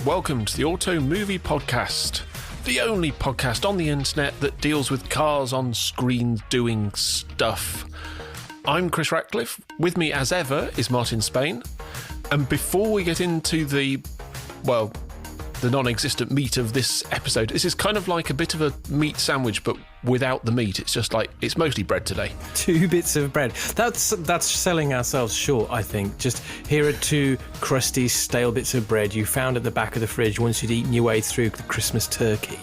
welcome to the Automovie Podcast, the only podcast on the internet that deals with cars on screens doing stuff. I'm Chris Ratcliffe. With me, as ever, is Marty in Spain. And before we get into the non-existent meat of this episode, this is kind of like a bit of a meat sandwich, but without the meat. It's just like, it's mostly bread today. 2 bits of bread. That's selling ourselves short, I think. Just here are 2 crusty, stale bits of bread you found at the back of the fridge once you'd eaten your way through the Christmas turkey.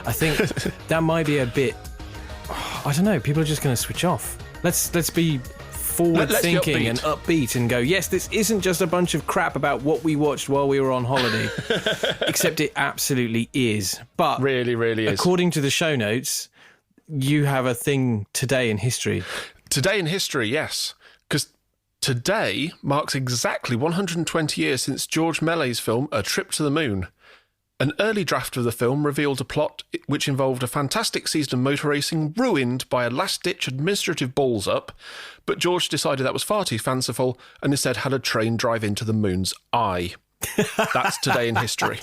I think that might be a bit... I don't know, people are just going to switch off. Let's be forward-thinking and upbeat and go, yes, this isn't just a bunch of crap about what we watched while we were on holiday. Except it absolutely is. But really is. According to the show notes, you have a thing today in history. Today in history, yes. Because today marks exactly 120 years since George Méliès's film A Trip to the Moon. An early draft of the film revealed a plot which involved a fantastic season of motor racing ruined by a last-ditch administrative balls-up, but George decided that was far too fanciful and instead had a train drive into the moon's eye. That's today in history.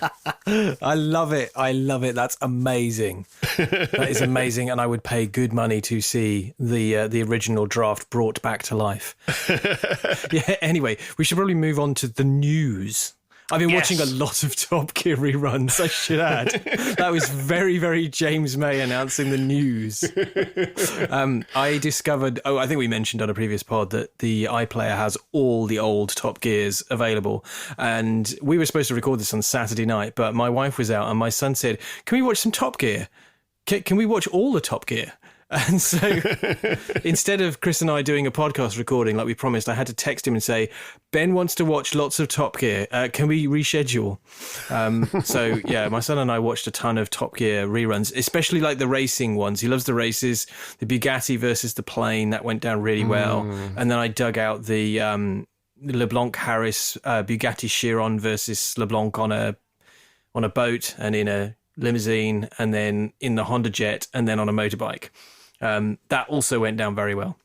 I love it. That's amazing. That is amazing, and I would pay good money to see the original draft brought back to life. Yeah. Anyway, we should probably move on to the news. I've been watching a lot of Top Gear reruns, I should add. That was very, very James May announcing the news. I discovered, I think we mentioned on a previous pod that the iPlayer has all the old Top Gears available. And we were supposed to record this on Saturday night, but my wife was out and my son said, can we watch some Top Gear? Can we watch all the Top Gear? And so instead of Chris and I doing a podcast recording like we promised, I had to text him and say, Ben wants to watch lots of Top Gear. Can we reschedule? So, yeah, my son and I watched a ton of Top Gear reruns, especially like the racing ones. He loves the races, the Bugatti versus the plane. That went down really well. And then I dug out the LeBlanc-Harris Bugatti Chiron versus LeBlanc on a boat and in a limousine, and then in the Honda Jet, and then on a motorbike. That also went down very well.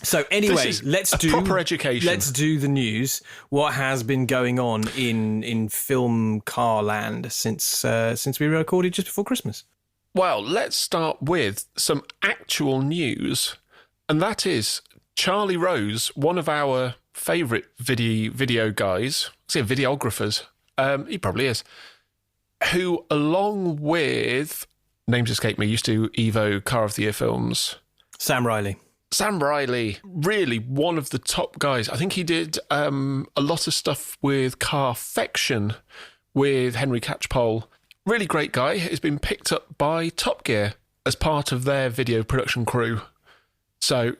So anyway, let's do proper education. Let's do the news. What has been going on in film car land since we recorded just before Christmas? Well, let's start with some actual news, and that is Charlie Rose, one of our favourite video guys, videographers. He probably is. Who, along with, names escape me, used to Evo Car of the Year films. Sam Riley, really one of the top guys. I think he did a lot of stuff with Carfection with Henry Catchpole. Really great guy. Has been picked up by Top Gear as part of their video production crew. So,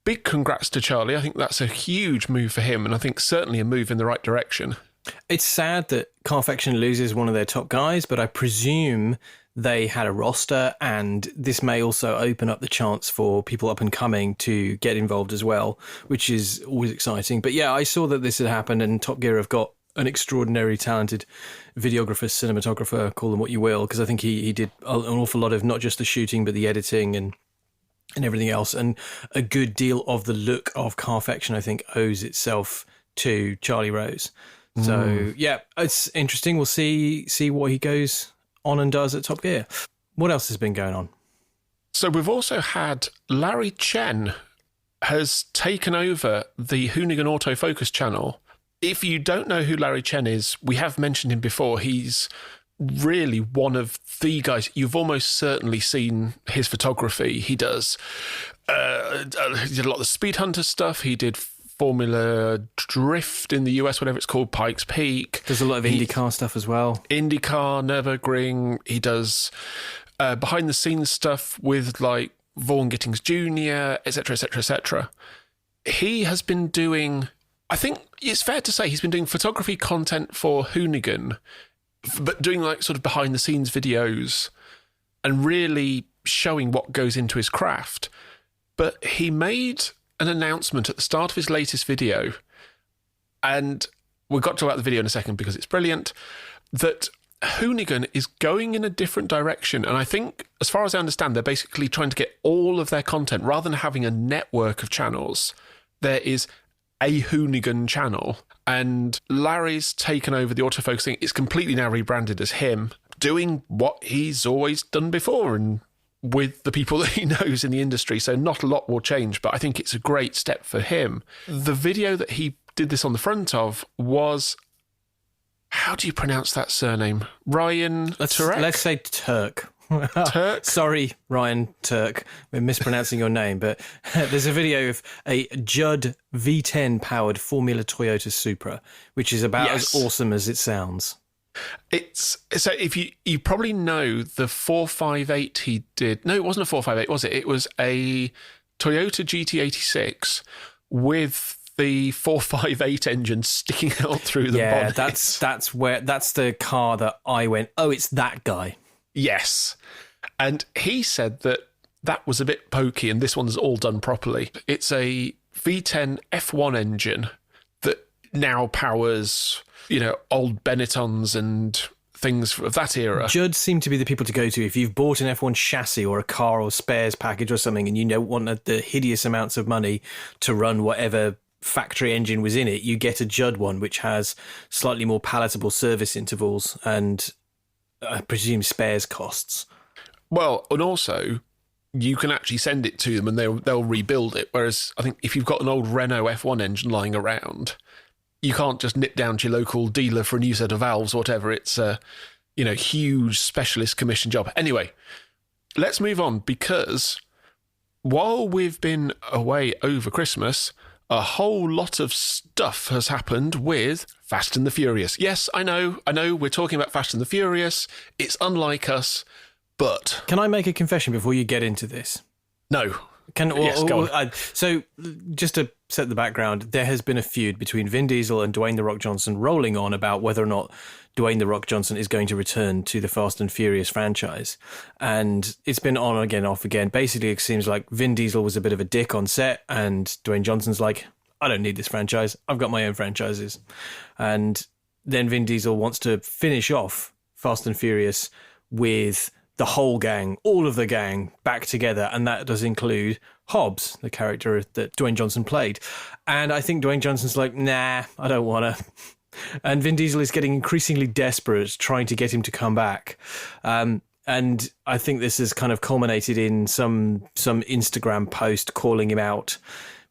big congrats to Charlie. I think that's a huge move for him, and I think certainly a move in the right direction. It's sad that Carfection loses one of their top guys, but I presume they had a roster, and this may also open up the chance for people up and coming to get involved as well, which is always exciting. But yeah, I saw that this had happened, and Top Gear have got an extraordinary talented videographer, cinematographer, call them what you will, because I think he did an awful lot of not just the shooting, but the editing and everything else. And a good deal of the look of Carfection, I think, owes itself to Charlie Rose. So, yeah, it's interesting. We'll see what he goes on and does at Top Gear. What else has been going on? So we've also had Larry Chen has taken over the Hoonigan AutoFocus channel. If you don't know who Larry Chen is, we have mentioned him before. He's really one of the guys. You've almost certainly seen his photography. He does he did a lot of the Speed Hunter stuff. He did Formula Drift in the US, whatever it's called, Pikes Peak. There's a lot of IndyCar stuff as well. IndyCar, Nürburgring. He does behind-the-scenes stuff with, like, Vaughan Gittings Jr., etc., etc., etc. He has been doing... I think it's fair to say he's been doing photography content for Hoonigan, but doing, like, sort of behind-the-scenes videos and really showing what goes into his craft. But he made an announcement at the start of his latest video, and we've got to talk about the video in a second because it's brilliant, that Hoonigan is going in a different direction. And I think, as far as I understand, they're basically trying to get all of their content, rather than having a network of channels, there is a Hoonigan channel, and Larry's taken over the autofocus thing. It's completely now rebranded as him doing what he's always done before and with the people that he knows in the industry. So not a lot will change, but I think it's a great step for him. The video that he did this on the front of was, how do you pronounce that surname? Ryan Turek? Let's say Turk. Turk? Sorry, Ryan Turk. We're mispronouncing your name, but there's a video of a Judd V10 powered Formula Toyota Supra, which is about as awesome as it sounds. It's so if you probably know the 458 he did. No, it wasn't a 458, was it? It was a Toyota GT86 with the 458 engine sticking out through the bonnet. Yeah, that's the car that I went, oh, it's that guy. Yes. And he said that was a bit pokey and this one's all done properly. It's a V10 F1 engine that now powers, old Benettons and things of that era. Judd seem to be the people to go to if you've bought an F1 chassis or a car or spares package or something and you don't want the hideous amounts of money to run whatever factory engine was in it. You get a Judd one which has slightly more palatable service intervals and I presume spares costs. Well, and also you can actually send it to them and they'll rebuild it. Whereas I think if you've got an old Renault F1 engine lying around, you can't just nip down to your local dealer for a new set of valves or whatever. It's a huge specialist commission job. Anyway, let's move on, because while we've been away over Christmas, a whole lot of stuff has happened with Fast and the Furious. Yes, I know, we're talking about Fast and the Furious. It's unlike us, but... Can I make a confession before you get into this? No. Yes, go on. So, just to set the background, there has been a feud between Vin Diesel and Dwayne "The Rock" Johnson rolling on about whether or not Dwayne "The Rock" Johnson is going to return to the Fast and Furious franchise. And it's been on again, off again. Basically, it seems like Vin Diesel was a bit of a dick on set, and Dwayne Johnson's like, I don't need this franchise. I've got my own franchises. And then Vin Diesel wants to finish off Fast and Furious with the whole gang, all of the gang, back together, and that does include Hobbs, the character that Dwayne Johnson played. And I think Dwayne Johnson's like, nah, I don't want to. And Vin Diesel is getting increasingly desperate, trying to get him to come back. And I think this has kind of culminated in some Instagram post calling him out,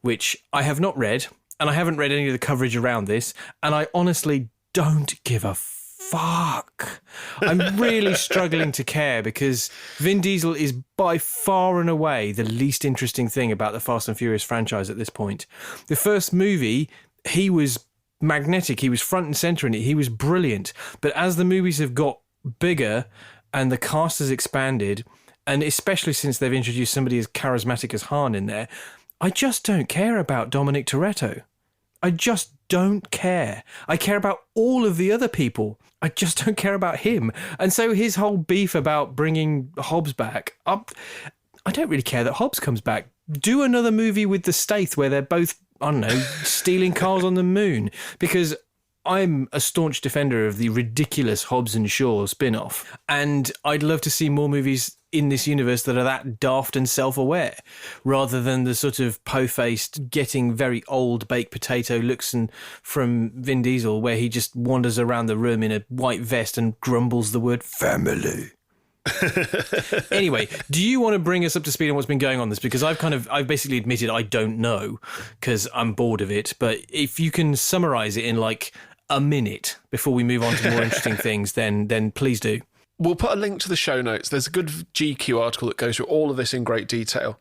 which I have not read, and I haven't read any of the coverage around this, and I honestly don't give a fuck. I'm really struggling to care because Vin Diesel is by far and away the least interesting thing about the Fast and Furious franchise at this point. The first movie, he was magnetic. He was front and center in it. He was brilliant. But as the movies have got bigger and the cast has expanded, and especially since they've introduced somebody as charismatic as Han in there, I just don't care about Dominic Toretto. I just don't care. I care about all of the other people. I just don't care about him. And so his whole beef about bringing Hobbs back, I don't really care that Hobbs comes back. Do another movie with the Stath where they're both, I don't know, stealing cars on the moon. Because I'm a staunch defender of the ridiculous Hobbs and Shaw spin-off. And I'd love to see more movies in this universe that are that daft and self-aware, rather than the sort of po-faced, getting very old baked potato looks from Vin Diesel, where he just wanders around the room in a white vest and grumbles the word family. Anyway, do you want to bring us up to speed on what's been going on this? Because I've basically admitted I don't know because I'm bored of it. But if you can summarize it in like a minute before we move on to more interesting things, then please do. We'll put a link to the show notes. There's a good GQ article that goes through all of this in great detail.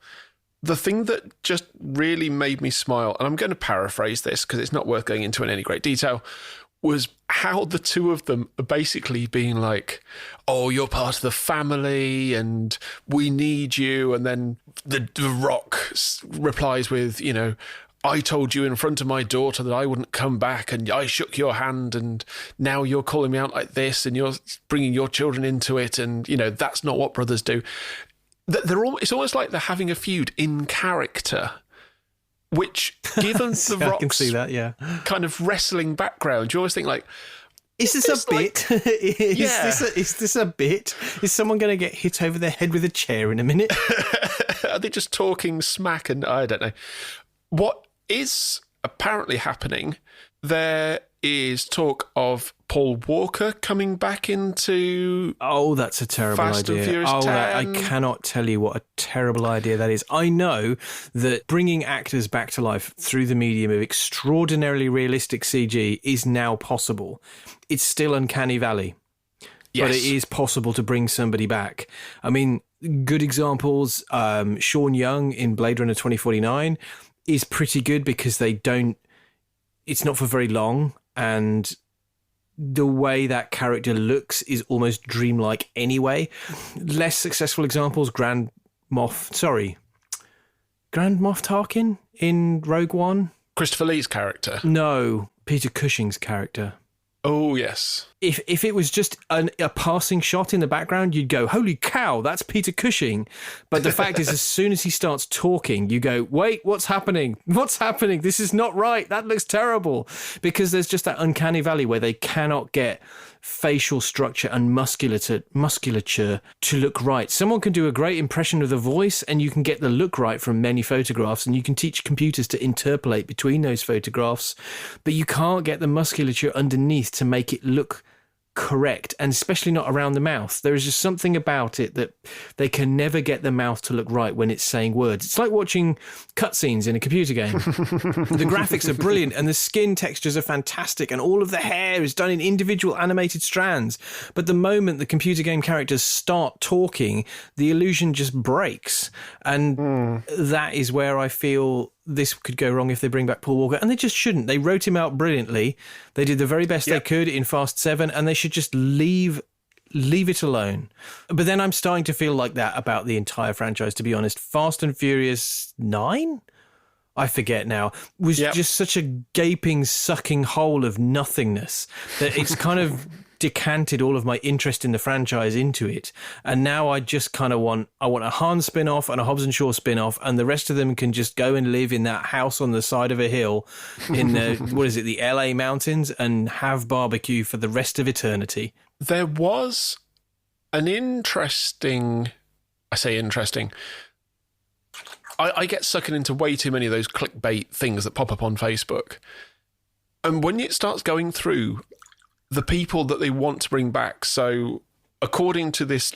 The thing that just really made me smile, and I'm going to paraphrase this because it's not worth going into in any great detail, was how the two of them are basically being like, oh, you're part of the family and we need you. And then the Rock replies with, I told you in front of my daughter that I wouldn't come back and I shook your hand and now you're calling me out like this and you're bringing your children into it and, that's not what brothers do. It's almost like they're having a feud in character, which, given the Rock's I can see that, yeah, kind of wrestling background, you always think like, is this a bit? Is this a bit? Is someone going to get hit over the head with a chair in a minute? Are they just talking smack? And I don't know. What is apparently happening. There is talk of Paul Walker coming back into Oh, that's a terrible Fast and idea. Furious I 10. cannot tell you what a terrible idea that is. I know that bringing actors back to life through the medium of extraordinarily realistic CG is now possible. It's still uncanny valley. Yes. But it is possible to bring somebody back. I mean, good examples, Sean Young in Blade Runner 2049 is pretty good because it's not for very long, and the way that character looks is almost dreamlike anyway. Less successful examples, Grand Moff Tarkin in Rogue One? Christopher Lee's character. No, Peter Cushing's character. Oh, yes. If it was just a passing shot in the background, you'd go, holy cow, that's Peter Cushing. But the fact is, as soon as he starts talking, you go, wait, what's happening? What's happening? This is not right. That looks terrible. Because there's just that uncanny valley where they cannot get facial structure and musculature to look right. Someone can do a great impression of the voice and you can get the look right from many photographs, and you can teach computers to interpolate between those photographs, but you can't get the musculature underneath to make it look correct, and especially not around the mouth. There is just something about it that they can never get the mouth to look right when it's saying words. It's like watching cutscenes in a computer game. The graphics are brilliant and the skin textures are fantastic and all of the hair is done in individual animated strands. But the moment the computer game characters start talking, the illusion just breaks. And that is where I feel this could go wrong if they bring back Paul Walker, and they just shouldn't. They wrote him out brilliantly. They did the very best they could in Fast 7, and they should just leave it alone. But then I'm starting to feel like that about the entire franchise, to be honest. Fast and Furious 9? I forget now, was just such a gaping, sucking hole of nothingness that it's kind of decanted all of my interest in the franchise into it. And now I just kind of want a Han spin-off and a Hobbs and Shaw spin-off, and the rest of them can just go and live in that house on the side of a hill in the, the LA mountains, and have barbecue for the rest of eternity. There was an interesting... I get suckered into way too many of those clickbait things that pop up on Facebook. And when it starts going through the people that they want to bring back, so according to this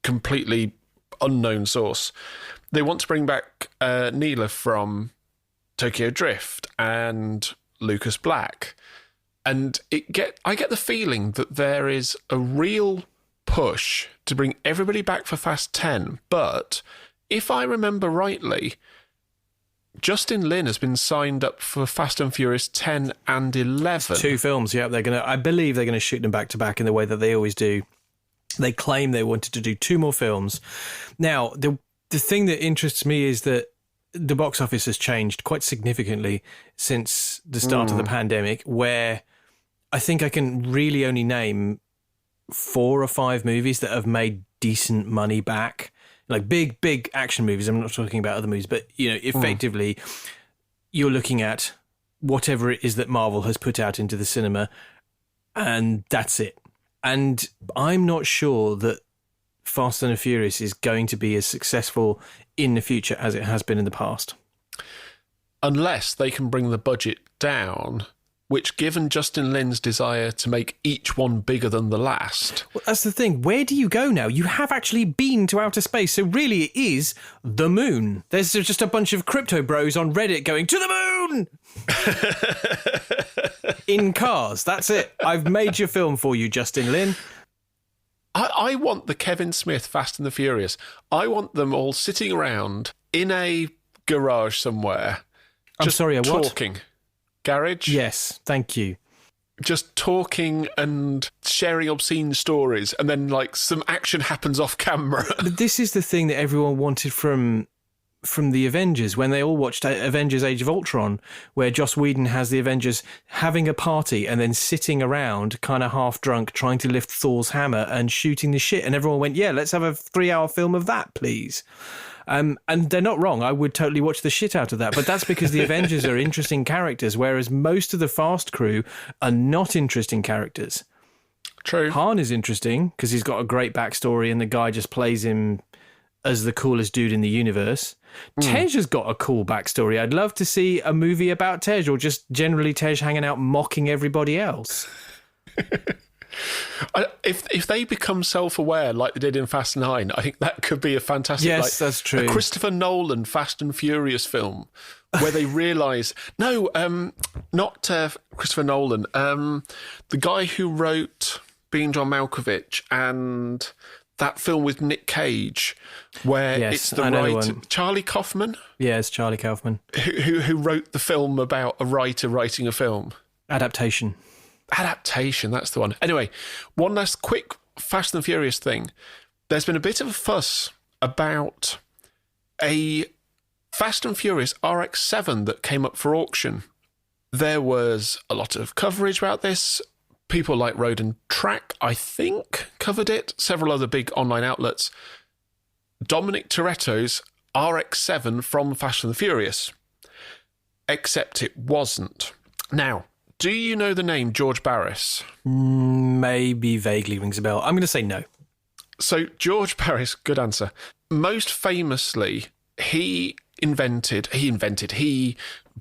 completely unknown source, they want to bring back Neela from Tokyo Drift and Lucas Black. And I get the feeling that there is a real push to bring everybody back for Fast 10, but if I remember rightly, Justin Lin has been signed up for Fast and Furious 10 and 11. 2 films, yeah. I believe they're going to shoot them back to back in the way that they always do. They claim they wanted to do 2 more films. Now, the thing that interests me is that the box office has changed quite significantly since the start of the pandemic, where I think I can really only name 4 or 5 movies that have made decent money back. Like big action movies. I'm not talking about other movies, but effectively, you're looking at whatever it is that Marvel has put out into the cinema, and that's it. And I'm not sure that Fast and the Furious is going to be as successful in the future as it has been in the past, unless they can bring the budget down. Which, given Justin Lin's desire to make each one bigger than the last... Well, that's the thing. Where do you go now? You have actually been to outer space, so really it is the moon. There's just a bunch of crypto bros on Reddit going, to the moon! In cars. That's it. I've made your film for you, Justin Lin. I want the Kevin Smith Fast and the Furious. I want them all sitting around in a garage somewhere. I'm sorry, a what? Talking. Garage? Yes, thank you. Just talking and sharing obscene stories, and then like some action happens off camera. But this is the thing that everyone wanted from the Avengers, when they all watched Avengers Age of Ultron, where Joss Whedon has the Avengers having a party and then sitting around kind of half drunk trying to lift Thor's hammer and shooting the shit, and everyone went, yeah, let's have a 3-hour film of that, please. And they're not wrong. I would totally watch the shit out of that. But that's because the Avengers are interesting characters, whereas most of the Fast crew are not interesting characters. True. Han is interesting because he's got a great backstory and the guy just plays him as the coolest dude in the universe. Tej has got a cool backstory. I'd love to see a movie about Tej, or just generally Tej hanging out mocking everybody else. If they become self-aware like they did in Fast 9, I think that could be a fantastic... Yes, that's true. A Christopher Nolan Fast and Furious film where they realise... No, not Christopher Nolan. The guy who wrote Being John Malkovich and that film with Nick Cage where it's the writer... Charlie Kaufman? Yeah, it's Charlie Kaufman. Who wrote the film about a writer writing a film. Adaptation, that's the one. Anyway, one last quick Fast and Furious thing. There's been a bit of a fuss about a Fast and Furious RX-7 that came up for auction. There was a lot of coverage about this. People like Road and Track, I think, covered it. Several other big online outlets. Dominic Toretto's RX-7 from Fast and the Furious. Except it wasn't. Now, do you know the name George Barris? Maybe vaguely rings a bell. I'm going to say no. So George Barris, good answer. Most famously, he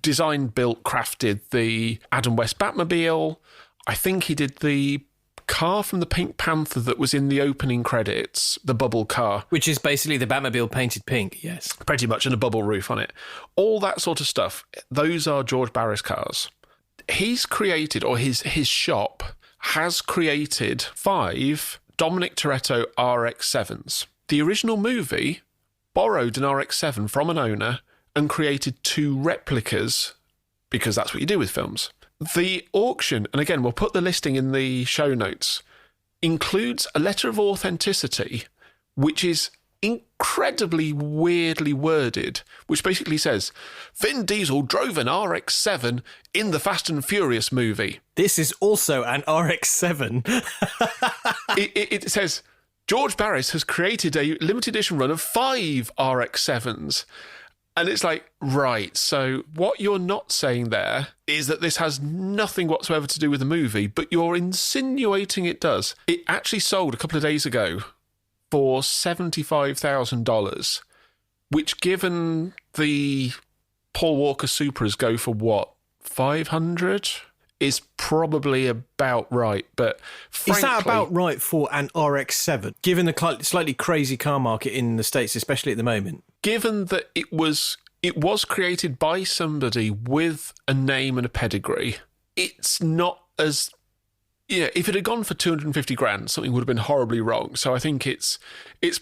designed, built, crafted the Adam West Batmobile. I think he did the car from the Pink Panther that was in the opening credits, the bubble car. Which is basically the Batmobile painted pink, yes. Pretty much, and a bubble roof on it. All that sort of stuff, those are George Barris cars. He's created, or his shop has created 5 Dominic Toretto RX-7s. The original movie borrowed an RX-7 from an owner and created 2 replicas, because that's what you do with films. The auction, and again, we'll put the listing in the show notes, includes a letter of authenticity, which is incredibly weirdly worded, which basically says, Vin Diesel drove an RX-7 in the Fast and Furious movie. This is also an RX-7. It says, George Barris has created a limited edition run of 5 RX-7s. And it's like, right, so what you're not saying there is that this has nothing whatsoever to do with the movie, but you're insinuating it does. It actually sold a couple of days ago for $75,000, which, given the Paul Walker Supras go for what, 500, is probably about right. But frankly, is that about right for an RX-7, given the slightly crazy car market in the States, especially at the moment? Given that it was created by somebody with a name and a pedigree, it's not as... Yeah, if it had gone for 250 grand, something would have been horribly wrong. So I think it's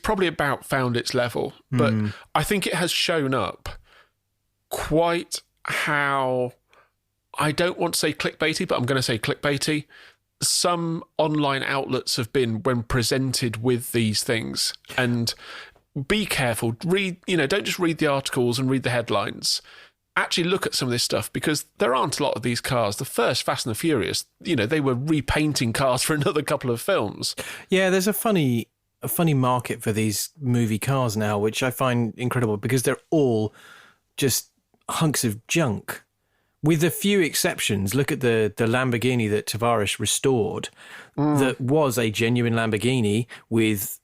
probably about found its level. But I think it has shown up quite how, I don't want to say clickbaity, but I'm going to say clickbaity. Some online outlets have been when presented with these things. And be careful. Don't just read the articles and read the headlines. Actually look at some of this stuff, because there aren't a lot of these cars. The first Fast and the Furious, they were repainting cars for another couple of films. Yeah, there's a funny market for these movie cars now, which I find incredible, because they're all just hunks of junk. With a few exceptions, look at the Lamborghini that Tavares restored, that was a genuine Lamborghini with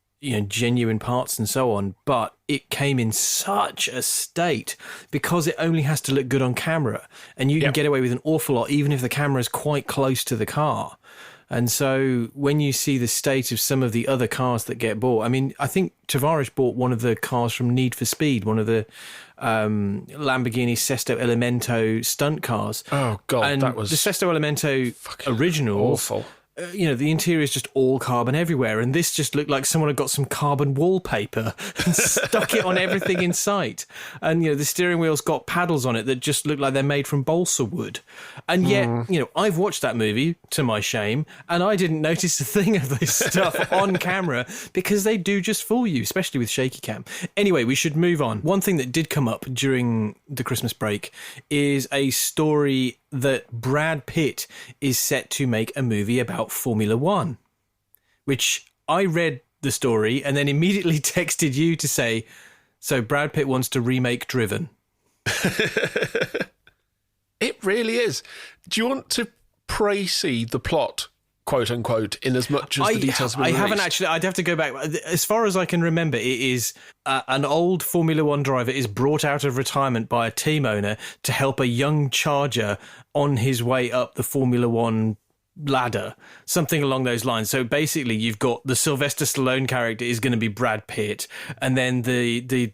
genuine parts and so on, but it came in such a state because it only has to look good on camera, and you can get away with an awful lot even if the camera is quite close to the car. And so when you see the state of some of the other cars that get bought, I mean, I think Tavares bought one of the cars from Need for Speed, one of the Lamborghini Sesto Elemento stunt cars. Oh God, and that was the Sesto Elemento originals. Awful. The interior is just all carbon everywhere, and this just looked like someone had got some carbon wallpaper and stuck it on everything in sight. And the steering wheel's got paddles on it that just look like they're made from balsa wood. And yet, I've watched that movie to my shame, and I didn't notice a thing of this stuff on camera, because they do just fool you, especially with shaky cam. Anyway, we should move on. One thing that did come up during the Christmas break is a story that Brad Pitt is set to make a movie about Formula One, which I read the story and then immediately texted you to say, so Brad Pitt wants to remake Driven. It really is. Do you want to pray-see the plot quote unquote, in as much as the details have been released. I haven't actually. I'd have to go back. As far as I can remember, it is an old Formula One driver is brought out of retirement by a team owner to help a young charger on his way up the Formula One ladder, something along those lines. So basically, you've got the Sylvester Stallone character is going to be Brad Pitt, and then the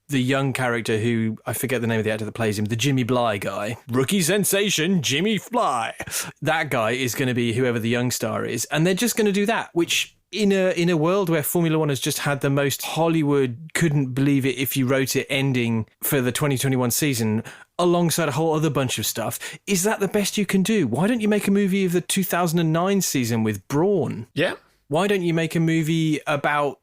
young character who, I forget the name of the actor that plays him, the Jimmy Bly guy, rookie sensation Jimmy Bly. That guy is going to be whoever the young star is, and they're just going to do that, which in a world where Formula One has just had the most Hollywood couldn't believe it if you wrote it ending for the 2021 season alongside a whole other bunch of stuff, is that the best you can do? Why don't you make a movie of the 2009 season with Brawn? Yeah. Why don't you make a movie about,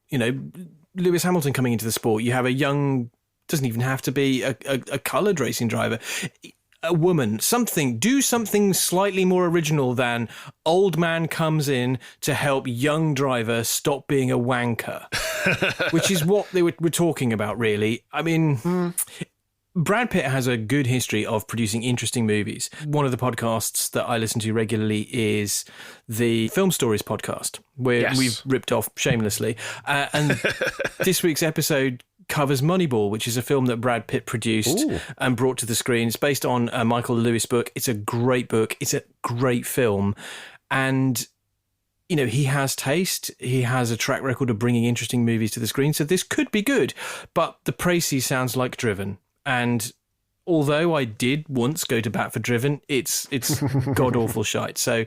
Lewis Hamilton coming into the sport? You have a young, doesn't even have to be a coloured racing driver, a woman, do something slightly more original than old man comes in to help young driver stop being a wanker, which is what we're talking about, really. I mean, Brad Pitt has a good history of producing interesting movies. One of the podcasts that I listen to regularly is the Film Stories podcast, where we've ripped off shamelessly. And this week's episode covers Moneyball, which is a film that Brad Pitt produced and brought to the screen. It's based on a Michael Lewis book. It's a great book. It's a great film. And, he has taste. He has a track record of bringing interesting movies to the screen. So this could be good. But the Précis sounds like Driven. And although I did once go to bat for Driven, it's god-awful shite. So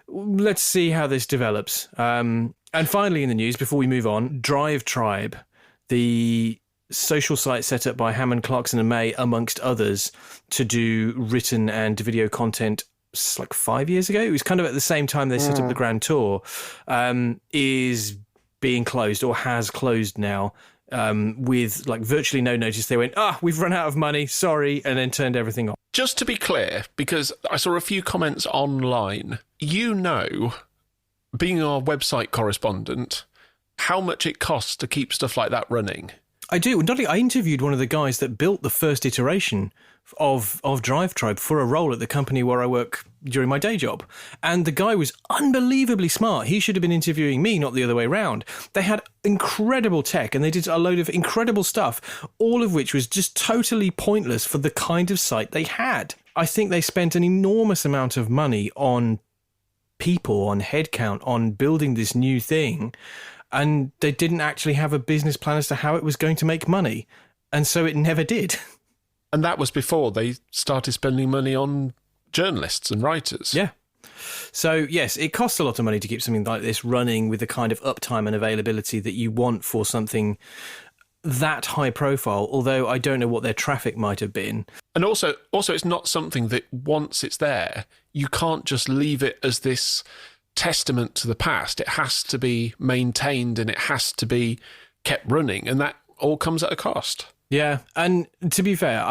let's see how this develops. And finally in the news, before we move on, Drivetribe, the social site set up by Hammond, Clarkson and May, amongst others, to do written and video content like 5 years ago. It was kind of at the same time they set up the Grand Tour, is being closed or has closed now. With like virtually no notice. They went, we've run out of money, sorry, and then turned everything off. Just to be clear, because I saw a few comments online, being our website correspondent, how much it costs to keep stuff like that running. I do. I interviewed one of the guys that built the first iteration of Drivetribe for a role at the company where I work during my day job. And the guy was unbelievably smart. He should have been interviewing me, not the other way around. They had incredible tech and they did a load of incredible stuff, all of which was just totally pointless for the kind of site they had. I think they spent an enormous amount of money on people, on headcount, on building this new thing. And they didn't actually have a business plan as to how it was going to make money. And so it never did. And that was before they started spending money on journalists and writers. Yeah. So, yes, it costs a lot of money to keep something like this running with the kind of uptime and availability that you want for something that high profile, although I don't know what their traffic might have been. And also it's not something that once it's there, you can't just leave it as this testament to the past. It has to be maintained and it has to be kept running, and that all comes at a cost. Yeah, and to be fair,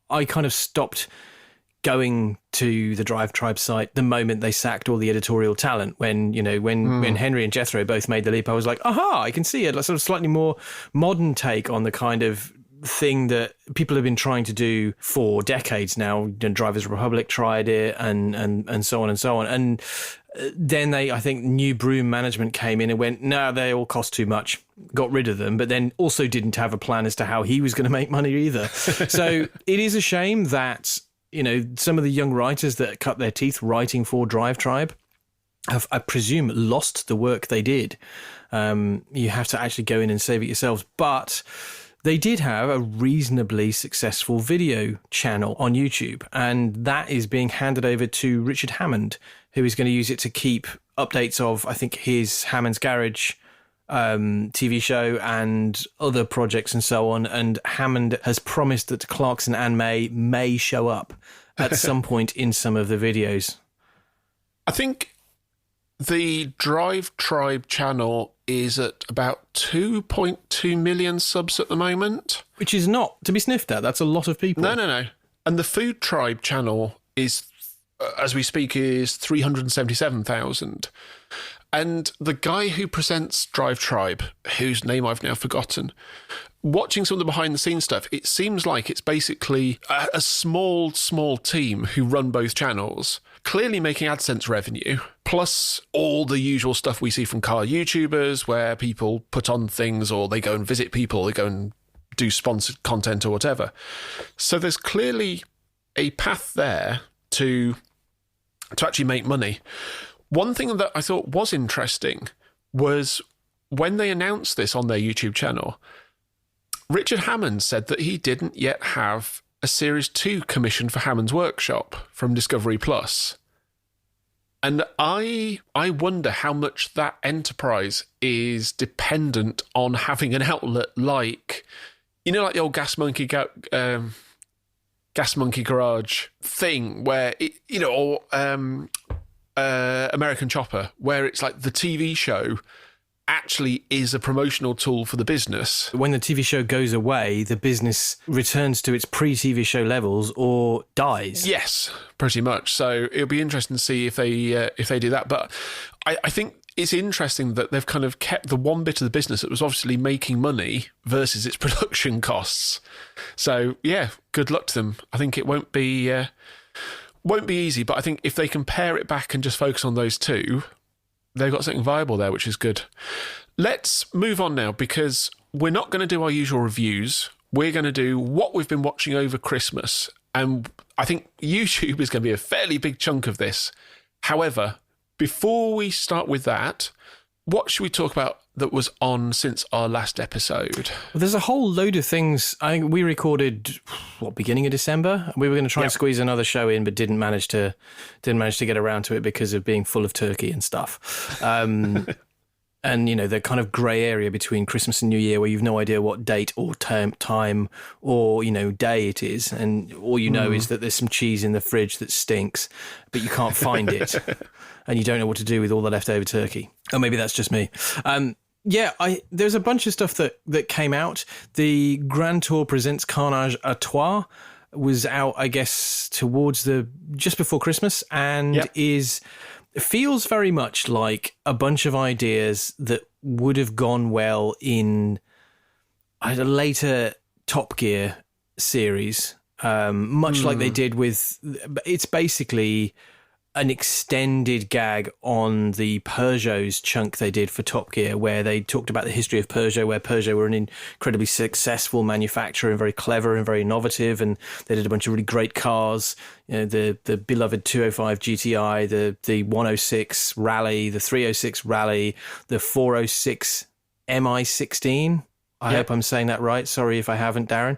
I kind of stopped going to the Drivetribe site the moment they sacked all the editorial talent. When Henry and Jethro both made the leap, I was like, aha, I can see it. Like sort of slightly more modern take on the kind of thing that people have been trying to do for decades now. Drivers Republic tried it and so on and so on. And then I think New Broom management came in and went, no, they all cost too much, got rid of them, but then also didn't have a plan as to how he was going to make money either. So it is a shame that, some of the young writers that cut their teeth writing for Drivetribe have, I presume, lost the work they did. You have to actually go in and save it yourselves. But they did have a reasonably successful video channel on YouTube, and that is being handed over to Richard Hammond, who is going to use it to keep updates of, I think, his Hammond's Garage TV show and other projects and so on. And Hammond has promised that Clarkson and may show up at some point in some of the videos. I think the Drivetribe channel is at about 2.2 million subs at the moment. Which is not to be sniffed at. That's a lot of people. No. And the Food Tribe channel is, as we speak, is 377,000. And the guy who presents Drivetribe, whose name I've now forgotten, watching some of the behind-the-scenes stuff, it seems like it's basically a small team who run both channels, clearly making AdSense revenue, plus all the usual stuff we see from car YouTubers, where people put on things or they go and visit people, they go and do sponsored content or whatever. So there's clearly a path there to actually make money. One thing that I thought was interesting was when they announced this on their YouTube channel, Richard Hammond said that he didn't yet have a Series 2 commissioned for Hammond's Workshop from Discovery Plus. And I wonder how much that enterprise is dependent on having an outlet like, you know, like the old Gas Monkey Garage thing where, it, you know, or American Chopper, where it's like the TV show actually is a promotional tool for the business. When the TV show goes away, the business returns to its pre-TV show levels or dies. Yes, pretty much. So it'll be interesting to see if they do that. But I think it's interesting that they've kind of kept the one bit of the business that was obviously making money versus its production costs. So yeah, good luck to them. I think it won't be easy, but I think if they can pare it back and just focus on those two, they've got something viable there, which is good. Let's move on now, because we're not going to do our usual reviews. We're going to do what we've been watching over Christmas. And I think YouTube is going to be a fairly big chunk of this. However, before we start with that, what should we talk about that was on since our last episode? Well, there's a whole load of things. I think we recorded, beginning of December? We were going to try and squeeze another show in, but didn't manage to get around to it because of being full of turkey and stuff. And, you know, the kind of grey area between Christmas and New Year where you've no idea what date or time or, you know, day it is. And all you know is that there's some cheese in the fridge that stinks, but you can't find it. And you don't know what to do with all the leftover turkey. Or maybe that's just me. There's a bunch of stuff that came out. The Grand Tour Presents Carnage à Trois was out, I guess, towards just before Christmas, and feels very much like a bunch of ideas that would have gone well in a later Top Gear series, much like they did with. It's basically an extended gag on the Peugeot's chunk they did for Top Gear, where they talked about the history of Peugeot, where Peugeot were an incredibly successful manufacturer and very clever and very innovative, and they did a bunch of really great cars, you know, the beloved 205 GTI, the 106 Rally, the 306 Rally, the 406 MI16. I hope I'm saying that right. Sorry if I haven't, Darren.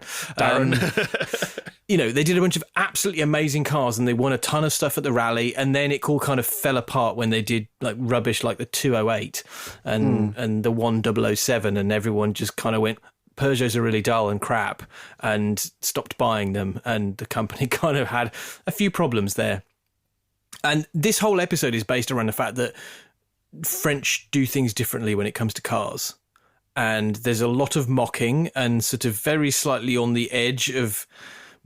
You know, they did a bunch of absolutely amazing cars and they won a ton of stuff at the rally, and then it all kind of fell apart when they did like rubbish like the 208 and the 1007, and everyone just kind of went, Peugeots are really dull and crap, and stopped buying them, and the company kind of had a few problems there. And this whole episode is based around the fact that French do things differently when it comes to cars. And there's a lot of mocking and sort of very slightly on the edge of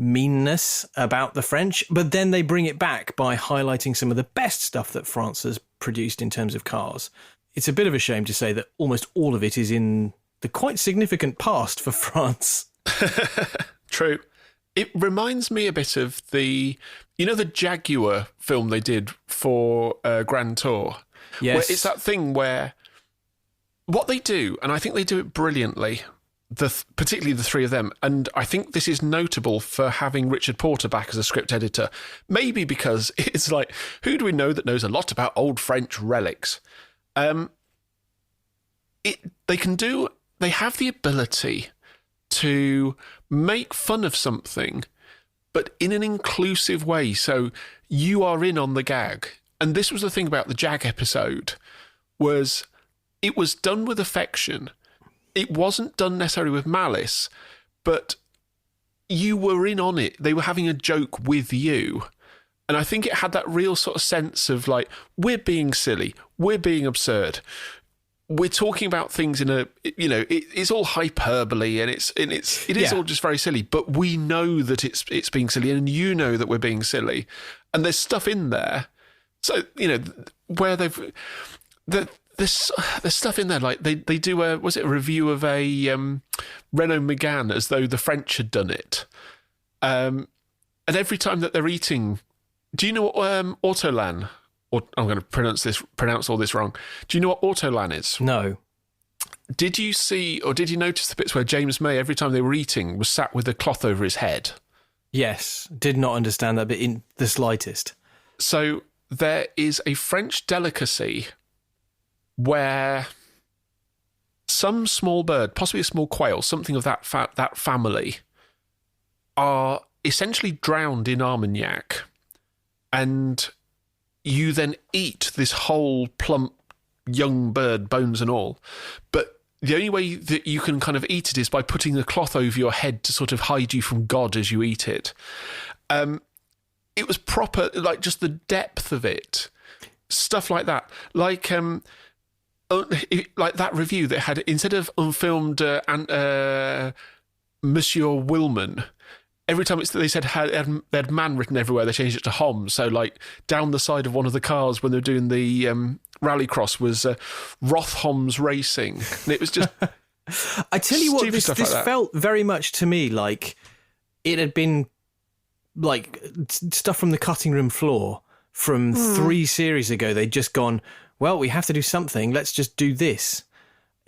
meanness about the French, but then they bring it back by highlighting some of the best stuff that France has produced in terms of cars. It's a bit of a shame to say that almost all of it is in the quite significant past for France. True. It reminds me a bit of the Jaguar film they did for Grand Tour. Yes. Where it's that thing where what they do, and I think they do it brilliantly, particularly the three of them, and I think this is notable for having Richard Porter back as a script editor, maybe because it's like, who do we know that knows a lot about old French relics? They have the ability to make fun of something, but in an inclusive way, so you are in on the gag. And this was the thing about the Jag episode, was it was done with affection. It wasn't done necessarily with malice, but you were in on it. They were having a joke with you. And I think it had that real sort of sense of like, we're being silly, we're being absurd. We're talking about things in it's all hyperbole and it is all just very silly, but we know that it's being silly, and you know that we're being silly. And there's stuff in there. So, where there's stuff in there, like they do a review of a Renault Megane as though the French had done it, and every time that they're eating, do you know what Autolan, or I'm going to pronounce all this wrong, do you know what Autolan is? No. Did you notice the bits where James May, every time they were eating, was sat with a cloth over his head? Yes, did not understand that bit in the slightest. So there is a French delicacy where some small bird, possibly a small quail, something of that family, are essentially drowned in Armagnac, and you then eat this whole plump young bird, bones and all. But the only way that you can kind of eat it is by putting the cloth over your head to sort of hide you from God as you eat it. It was proper, like just the depth of it, stuff like that. Like that review that had, instead of unfilmed Monsieur Wilman, every time they said they had man written everywhere, they changed it to Hom. So like down the side of one of the cars when they were doing the rallycross was Rothholm's Racing. And it was just... I tell you what, this felt very much to me like it had been like stuff from the cutting room floor from 3 series ago. They'd just gone, well, we have to do something. Let's just do this.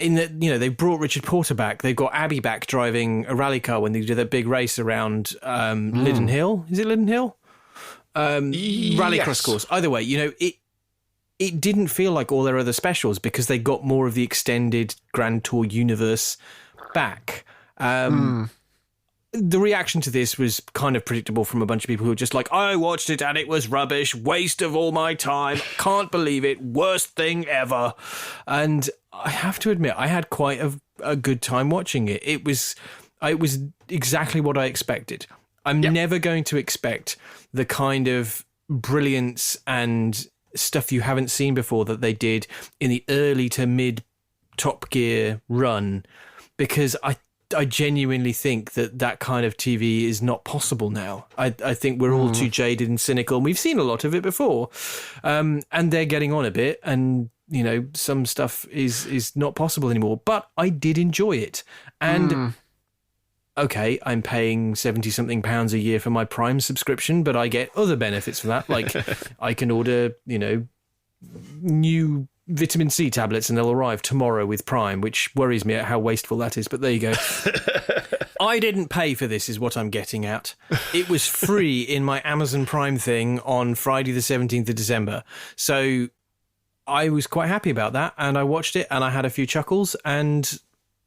In that, they brought Richard Porter back. They've got Abby back driving a rally car when they did that big race around Liddon Hill. Is it Liddon Hill? Rallycross course. Either way, it didn't feel like all their other specials because they got more of the extended Grand Tour universe back. The reaction to this was kind of predictable from a bunch of people who were just like, I watched it and it was rubbish, waste of all my time, can't believe it, worst thing ever. And I have to admit, I had quite a good time watching it. It was exactly what I expected. I'm never going to expect the kind of brilliance and stuff you haven't seen before that they did in the early to mid Top Gear run, because I genuinely think that kind of TV is not possible now. I think we're all too jaded and cynical, and we've seen a lot of it before. And they're getting on a bit, and some stuff is not possible anymore. But I did enjoy it. And okay, I'm paying £70-something a year for my Prime subscription, but I get other benefits from that. Like I can order, new vitamin C tablets and they'll arrive tomorrow with Prime, which worries me at how wasteful that is. But there you go. I didn't pay for this, is what I'm getting at. It was free in my Amazon Prime thing on Friday the 17th of December. So I was quite happy about that, and I watched it and I had a few chuckles, and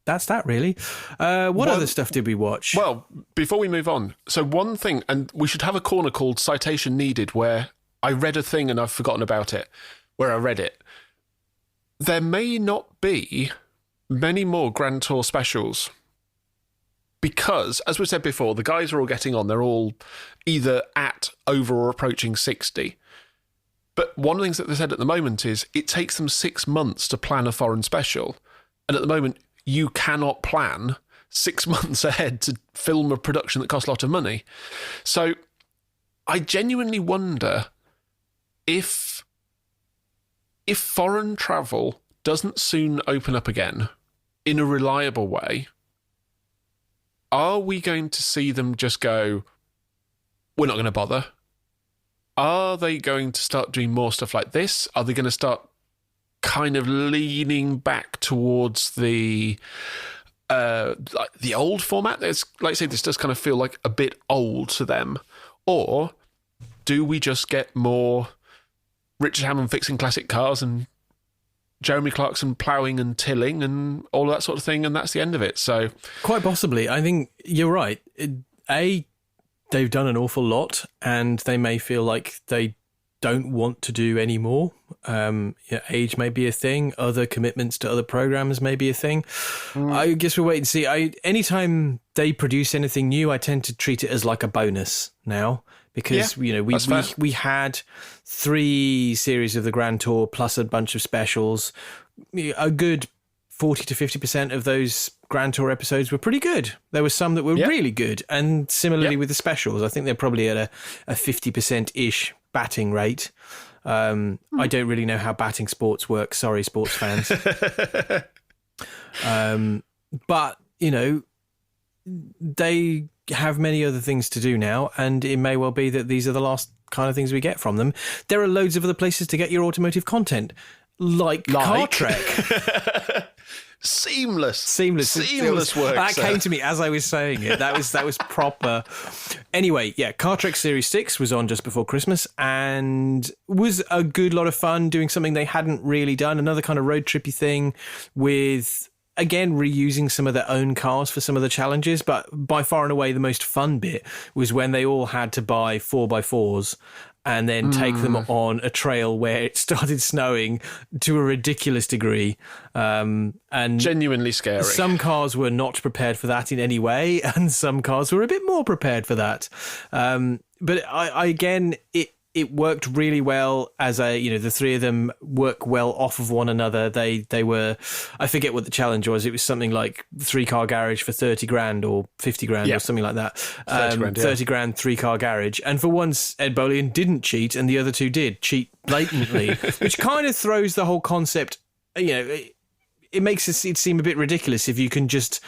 that's that, really. What other stuff did we watch? Well, before we move on, so one thing, and we should have a corner called Citation Needed, where I read a thing and I've forgotten about it, where I read it. There may not be many more Grand Tour specials because, as we said before, the guys are all getting on. They're all either at, over or approaching 60. But one of the things that they said at the moment is it takes them 6 months to plan a foreign special. And at the moment, you cannot plan 6 months ahead to film a production that costs a lot of money. So I genuinely wonder if foreign travel doesn't soon open up again in a reliable way, are we going to see them just go, we're not going to bother? Are they going to start doing more stuff like this? Are they going to start kind of leaning back towards the old format? There's, like I say, this does kind of feel like a bit old to them. Or do we just get more Richard Hammond fixing classic cars and Jeremy Clarkson ploughing and tilling and all that sort of thing, and that's the end of it? So quite possibly. I think you're right. They've done an awful lot, and they may feel like they don't want to do any more. Age may be a thing. Other commitments to other programs may be a thing. I guess we'll wait and see. Anytime they produce anything new, I tend to treat it as like a bonus now, because we had 3 series of the Grand Tour plus a bunch of specials. A good 40 to 50% of those Grand Tour episodes were pretty good. There were some that were really good, and similarly with the specials, I think they're probably at a 50%-ish batting rate. I don't really know how batting sports work. Sorry, sports fans. But, you know, they have many other things to do now, and it may well be that these are the last kind of things we get from them. There are loads of other places to get your automotive content, like Car Trek. Seamless work. That came to me as I was saying it. That was proper. Anyway, yeah, Car Trek Series 6 was on just before Christmas and was a good lot of fun, doing something they hadn't really done, another kind of road trippy thing with, again, reusing some of their own cars for some of the challenges. But by far and away, the most fun bit was when they all had to buy 4x4s and then take them on a trail where it started snowing to a ridiculous degree. And genuinely scary. Some cars were not prepared for that in any way, and some cars were a bit more prepared for that. But I again, it worked really well as the three of them work well off of one another. They were, I forget what the challenge was. It was something like 3-car garage for 30 grand or 50 grand or something like that. 30 grand, 30 grand, 3-car garage. And for once, Ed Bolian didn't cheat and the other two did cheat blatantly, which kind of throws the whole concept, it makes it seem a bit ridiculous if you can just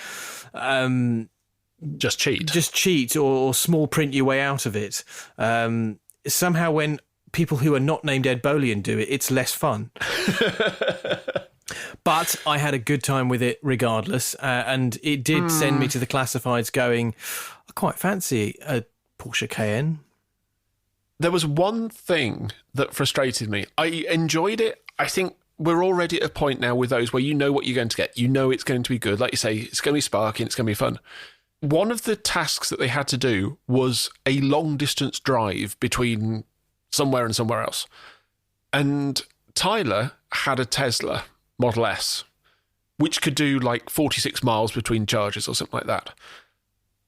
cheat or small print your way out of it. Somehow when people who are not named Ed Bolian do it, it's less fun. But I had a good time with it regardless. And it did send me to the classifieds going, I quite fancy a Porsche Cayenne. There was one thing that frustrated me. I enjoyed it. I think we're already at a point now with those where you know what you're going to get. You know it's going to be good. Like you say, it's going to be sparking, it's going to be fun. One of the tasks that they had to do was a long-distance drive between somewhere and somewhere else. And Tyler had a Tesla Model S, which could do like 46 miles between charges or something like that.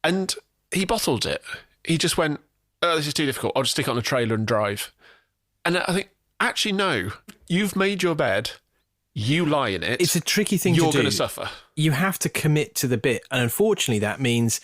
And he bottled it. He just went, oh, this is too difficult. I'll just stick it on a trailer and drive. And I think, actually, no. You've made your bed. You lie in it. It's a tricky thing to do. You're going to suffer. You have to commit to the bit. And unfortunately, that means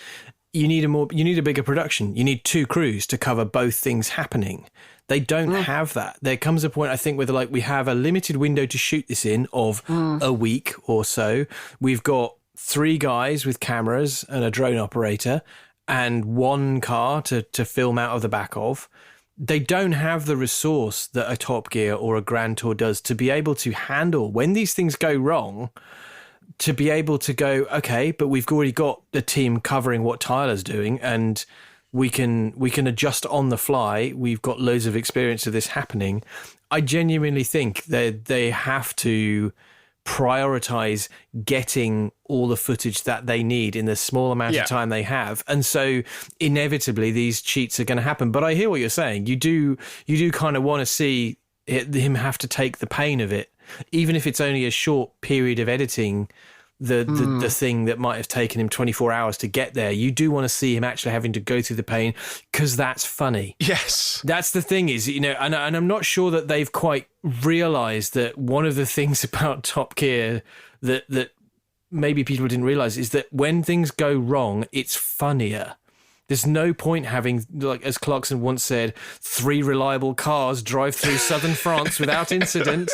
you need a bigger production. You need 2 crews to cover both things happening. They don't have that. There comes a point, I think, where we have a limited window to shoot this in of a week or so. We've got 3 guys with cameras and a drone operator and 1 car to film out of the back of. They don't have the resource that a Top Gear or a Grand Tour does to be able to handle when these things go wrong, to be able to go, okay, but we've already got the team covering what Tyler's doing and we can adjust on the fly. We've got loads of experience of this happening. I genuinely think that they have to prioritize getting all the footage that they need in the small amount of time they have, and so inevitably these cheats are going to happen. But I hear what you're saying. You do kind of want to see him have to take the pain of it, even if it's only a short period of editing the thing that might have taken him 24 hours to get there. You do want to see him actually having to go through the pain, because that's funny. Yes, that's the thing is, and I'm not sure that they've quite realized that one of the things about Top Gear that maybe people didn't realize is that when things go wrong, it's funnier. There's no point having, like as Clarkson once said, 3 reliable cars drive through southern France without incident.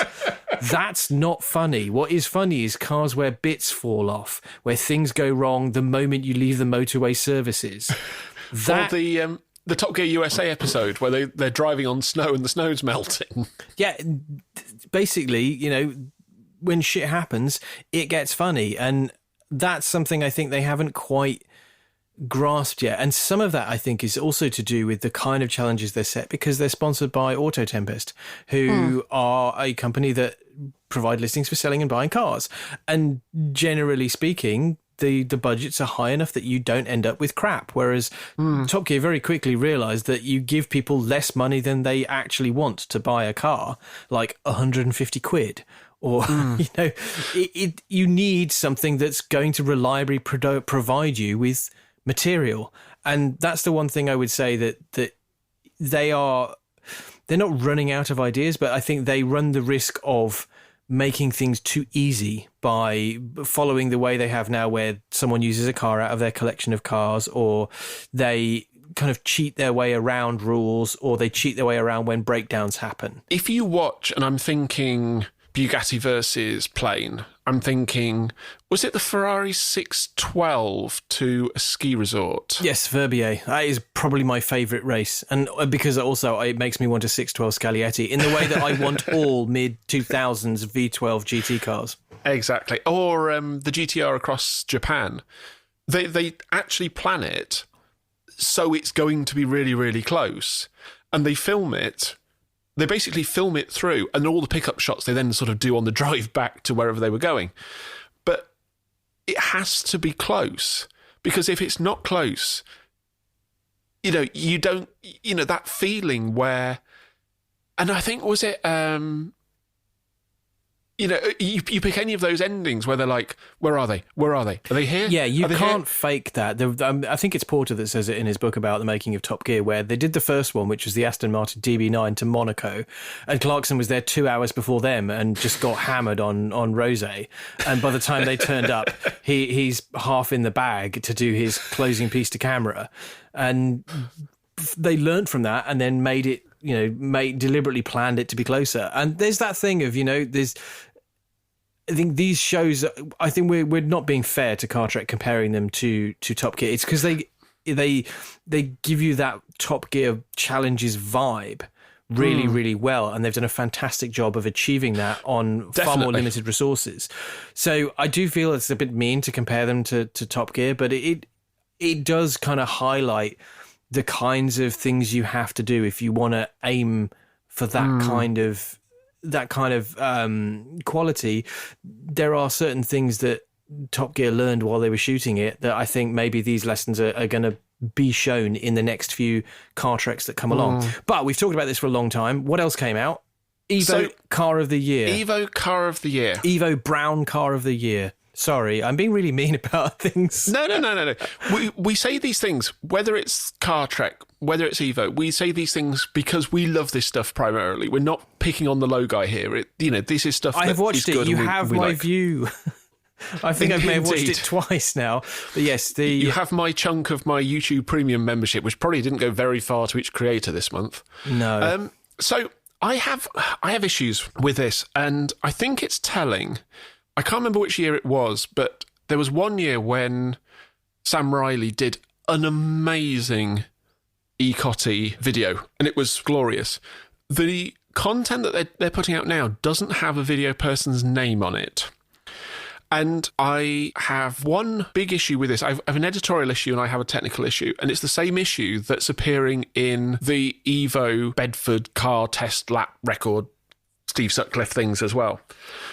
That's not funny. What is funny is cars where bits fall off, where things go wrong the moment you leave the motorway services. Or the Top Gear USA episode where they're driving on snow and the snow's melting. Yeah, basically, when shit happens, it gets funny. And that's something I think they haven't quite grasped yet. And some of that, I think, is also to do with the kind of challenges they're set, because they're sponsored by Auto Tempest, who are a company that provide listings for selling and buying cars. And generally speaking, the budgets are high enough that you don't end up with crap. Whereas Top Gear very quickly realised that you give people less money than they actually want to buy a car, like 150 quid. Or, you need something that's going to reliably provide you with material. And that's the one thing I would say that they're not running out of ideas, but I think they run the risk of making things too easy by following the way they have now, where someone uses a car out of their collection of cars, or they kind of cheat their way around rules, or they cheat their way around when breakdowns happen. If you watch, and I'm thinking Bugatti versus Plane, I'm thinking, was it the Ferrari 612 to a ski resort? Yes, Verbier. That is probably my favourite race. And because also it makes me want a 612 Scaglietti in the way that I want all mid-2000s V12 GT cars. Exactly. Or the GTR across Japan. They actually plan it so it's going to be really, really close. And they film it. They basically film it through, and all the pickup shots they then sort of do on the drive back to wherever they were going. But it has to be close, because if it's not close, you don't, that feeling where, and I think, was it, you pick any of those endings where they're like, where are they? Where are they? Are they here? Yeah, you can't fake that. I think it's Porter that says it in his book about the making of Top Gear, where they did the first one, which was the Aston Martin DB9 to Monaco, and Clarkson was there 2 hours before them and just got hammered on rosé. And by the time they turned up, he's half in the bag to do his closing piece to camera. And they learned from that and then made it, deliberately planned it to be closer. And there's that thing of, I think these shows, I think we're not being fair to Car Trek comparing them to Top Gear. It's because they give you that Top Gear challenges vibe really, really well. And they've done a fantastic job of achieving that on far more limited resources. So I do feel it's a bit mean to compare them to Top Gear, but it does kind of highlight the kinds of things you have to do if you want to aim for that kind of quality. There are certain things that Top Gear learned while they were shooting it that I think maybe these lessons are going to be shown in the next few car treks that come along. But we've talked about this for a long time. What else came out? Evo Car of the Year. Evo Car of the Year. Evo Brown Car of the Year. Sorry, I'm being really mean about things. No. We say these things, whether it's Car Trek, whether it's Evo, we say these things because we love this stuff primarily. We're not picking on the low guy here. This is stuff I have watched it. You have my like. View. I think I may have watched it twice now. But yes, you have my chunk of my YouTube Premium membership, which probably didn't go very far to each creator this month. No. So I have issues with this, and I think it's telling. I can't remember which year it was, but there was one year when Sam Riley did an amazing eCotY video, and it was glorious. The content that they're putting out now doesn't have a video person's name on it. And I have one big issue with this. I have an editorial issue and I have a technical issue, and it's the same issue that's appearing in the Evo Bedford car test lap record Steve Sutcliffe things as well,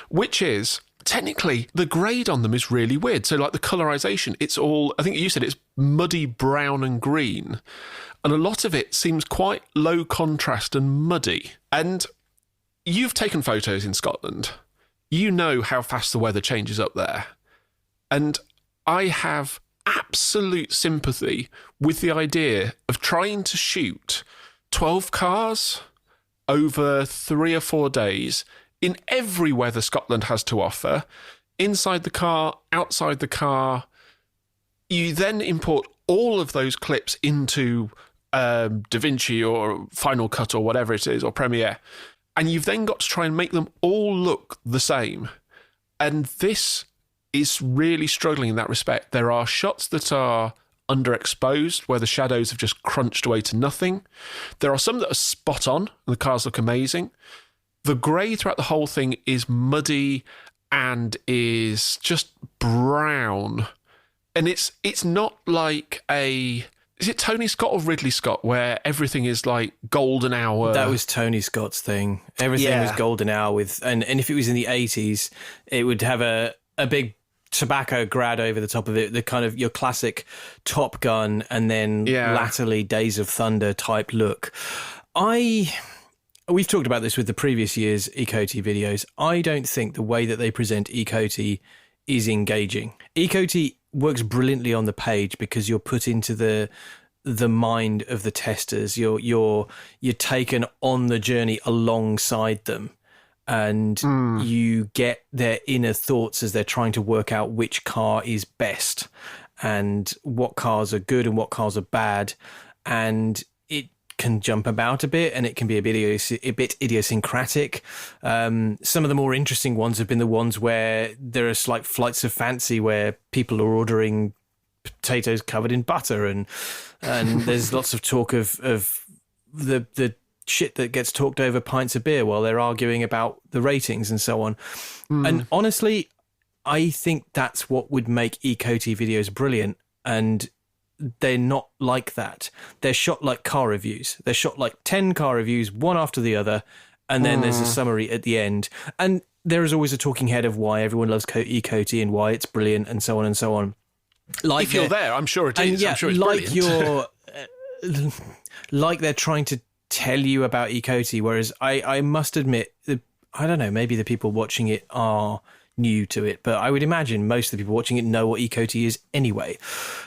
which is, technically, the grade on them is really weird. So, like the colorization, it's all, I think you said it's muddy brown and green. And a lot of it seems quite low contrast and muddy. And you've taken photos in Scotland. You know how fast the weather changes up there. And I have absolute sympathy with the idea of trying to shoot 12 cars over 3 or 4 days in every weather Scotland has to offer, inside the car, outside the car. You then import all of those clips into DaVinci or Final Cut or whatever it is, or Premiere, and you've then got to try and make them all look the same. And this is really struggling in that respect. There are shots that are underexposed, where the shadows have just crunched away to nothing. There are some that are spot on, and the cars look amazing. The grey throughout the whole thing is muddy and is just brown. And it's not like is it Tony Scott or Ridley Scott, where everything is like golden hour? That was Tony Scott's thing. Everything was golden hour with, and if it was in the 80s, it would have a big tobacco grad over the top of it, the kind of your classic Top Gun and then latterly Days of Thunder type look. We've talked about this with the previous year's eCotY videos. I don't think the way that they present eCotY is engaging. eCotY works brilliantly on the page because you're put into the mind of the testers. You're taken on the journey alongside them, and you get their inner thoughts as they're trying to work out which car is best and what cars are good and what cars are bad. and it can jump about a bit, and it can be a bit idiosyncratic. Some of the more interesting ones have been the ones where there are like flights of fancy where people are ordering potatoes covered in butter, and there's lots of talk of the shit that gets talked over pints of beer while they're arguing about the ratings and so on. And honestly, I think that's what would make eCotY videos brilliant, and they're not like that. They're shot like car reviews. They're shot like 10 car reviews, one after the other, and then there's a summary at the end. And there is always a talking head of why everyone loves eCotY and why it's brilliant and so on and so on. Like if you're there, I'm sure it is. Yeah, I'm sure it's like brilliant. Like they're trying to tell you about eCotY, whereas I must admit, I don't know, maybe the people watching it are new to it, but I would imagine most of the people watching it know what eCotY is anyway.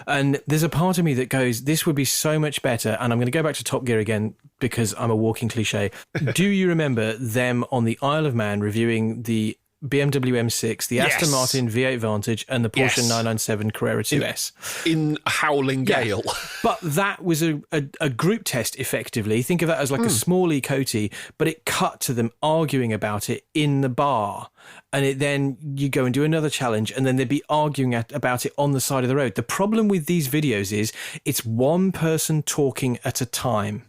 And there's a part of me that goes, this would be so much better, and I'm going to go back to Top Gear again because I'm a walking cliche. Do you remember them on the Isle of Man reviewing the BMW M6, the Aston Martin V8 Vantage, and the Porsche 997 Carrera 2S. In howling gale. Yeah. But that was a group test, effectively. Think of that as like a small eCotY, but it cut to them arguing about it in the bar. And then you go and do another challenge, and then they'd be arguing about it on the side of the road. The problem with these videos is it's one person talking at a time.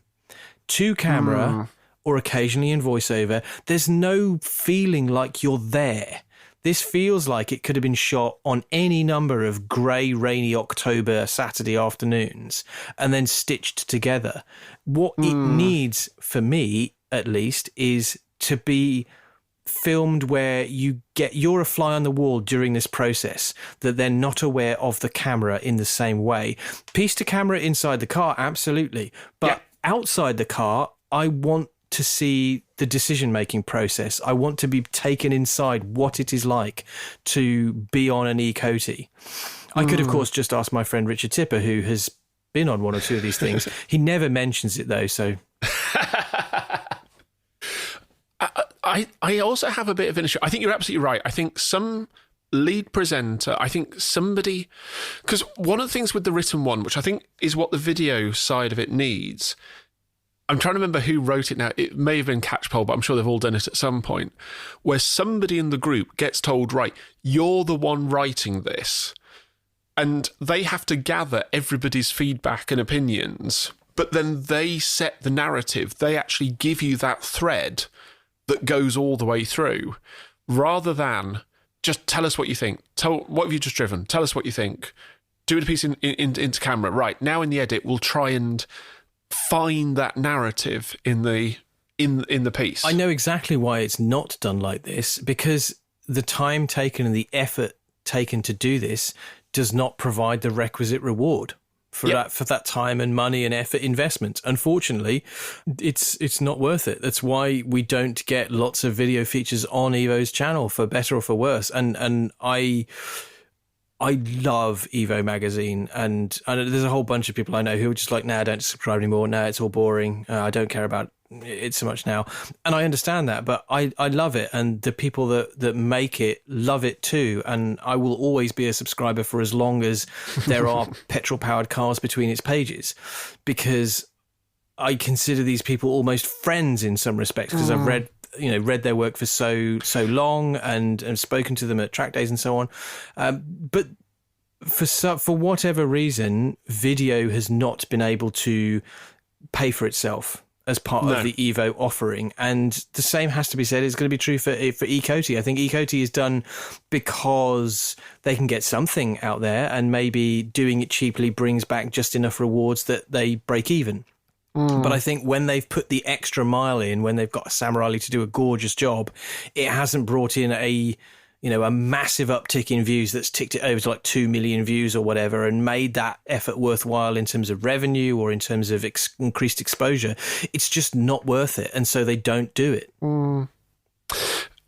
To camera... or occasionally in voiceover. There's no feeling like you're there. This feels like it could have been shot on any number of grey, rainy October Saturday afternoons and then stitched together. What it needs, for me at least, is to be filmed where you're a fly on the wall during this process, that they're not aware of the camera in the same way. Piece to camera inside the car, absolutely. But outside the car, I want to see the decision-making process. I want to be taken inside what it is like to be on an eCotY. I could, of course, just ask my friend Richard Tipper, who has been on one or two of these things. He never mentions it, though, so... I also have a bit of an issue. I think you're absolutely right. I think some lead presenter, I think somebody... Because one of the things with the written one, which I think is what the video side of it needs... I'm trying to remember who wrote it now. It may have been Catchpole, but I'm sure they've all done it at some point, where somebody in the group gets told, right, you're the one writing this. And they have to gather everybody's feedback and opinions, but then they set the narrative. They actually give you that thread that goes all the way through, rather than just tell us what you think. What have you just driven? Tell us what you think. Do it a piece into camera. Right, now in the edit, we'll try and find that narrative in the piece. I know exactly why it's not done like this, because the time taken and the effort taken to do this does not provide the requisite reward for that time and money and effort investment. Unfortunately, it's not worth it. That's why we don't get lots of video features on Evo's channel, for better or for worse. And I love Evo Magazine, and there's a whole bunch of people I know who are just like, nah, I don't subscribe anymore. Nah, it's all boring. I don't care about it so much now. And I understand that, but I love it. And the people that make it love it too. And I will always be a subscriber for as long as there are petrol-powered cars between its pages, because I consider these people almost friends in some respects, because I've read their work for so long and spoken to them at track days and so on. But for whatever reason, video has not been able to pay for itself as part of the Evo offering. And the same has to be said is going to be true for eCotY. I think eCotY is done because they can get something out there, and maybe doing it cheaply brings back just enough rewards that they break even. But I think when they've put the extra mile in, when they've got Sam Riley to do a gorgeous job, it hasn't brought in a massive uptick in views that's ticked it over to like 2 million views or whatever, and made that effort worthwhile in terms of revenue or in terms of increased exposure. It's just not worth it, and so they don't do it.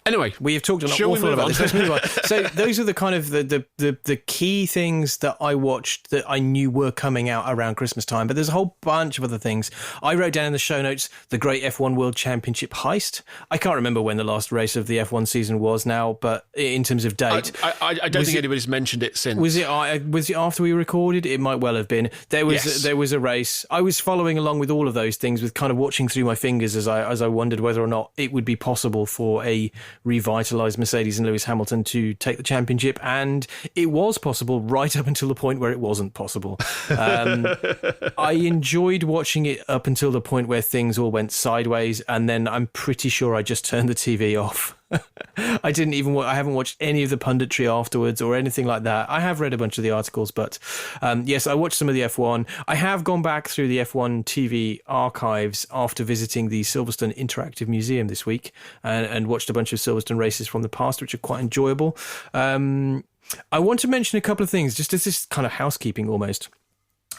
Anyway, we have talked an shall we awful move lot about on? this. Let's move on. So those are the kind of the key things that I watched that I knew were coming out around Christmas time. But there's a whole bunch of other things. I wrote down in the show notes the Great F1 World Championship Heist. I can't remember when the last race of the F1 season was now, but in terms of date, I don't think anybody's mentioned it since. Was it after we recorded? It might well have been. There was a race. I was following along with all of those things, with kind of watching through my fingers as I wondered whether or not it would be possible for a revitalised Mercedes and Lewis Hamilton to take the championship, and it was possible right up until the point where it wasn't possible. I enjoyed watching it up until the point where things all went sideways, and then I'm pretty sure I just turned the TV off. I haven't watched any of the punditry afterwards or anything like that. I have read a bunch of the articles, but yes, I watched some of the F1. I have gone back through the F1 TV archives after visiting the Silverstone Interactive Museum this week and watched a bunch of Silverstone races from the past, which are quite enjoyable. I want to mention a couple of things, just as this kind of housekeeping almost.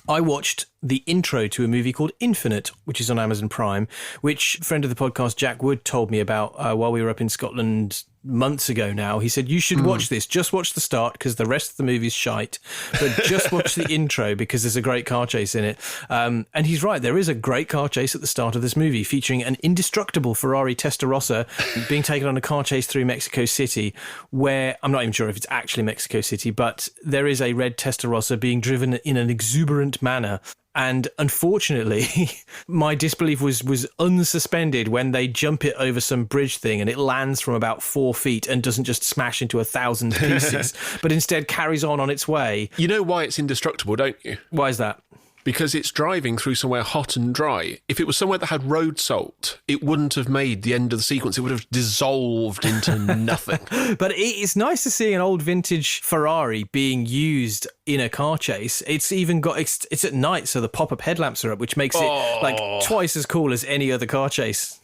I watched the intro to a movie called Infinite, which is on Amazon Prime, which a friend of the podcast, Jack Wood, told me about while we were up in Scotland months ago now. He said, you should watch this. Just watch the start because the rest of the movie's shite. But just watch the intro because there's a great car chase in it. And he's right. There is a great car chase at the start of this movie featuring an indestructible Ferrari Testarossa being taken on a car chase through Mexico City, where I'm not even sure if it's actually Mexico City, but there is a red Testarossa being driven in an exuberant manner. And unfortunately, my disbelief was unsuspended when they jump it over some bridge thing and it lands from about 4 feet and doesn't just smash into 1,000 pieces, but instead carries on its way. You know why it's indestructible, don't you? Why is that? Because it's driving through somewhere hot and dry. If it was somewhere that had road salt, it wouldn't have made the end of the sequence. It would have dissolved into nothing. But it's nice to see an old vintage Ferrari being used in a car chase. It's even got, it's at night, so the pop-up headlamps are up, which makes it like twice as cool as any other car chase.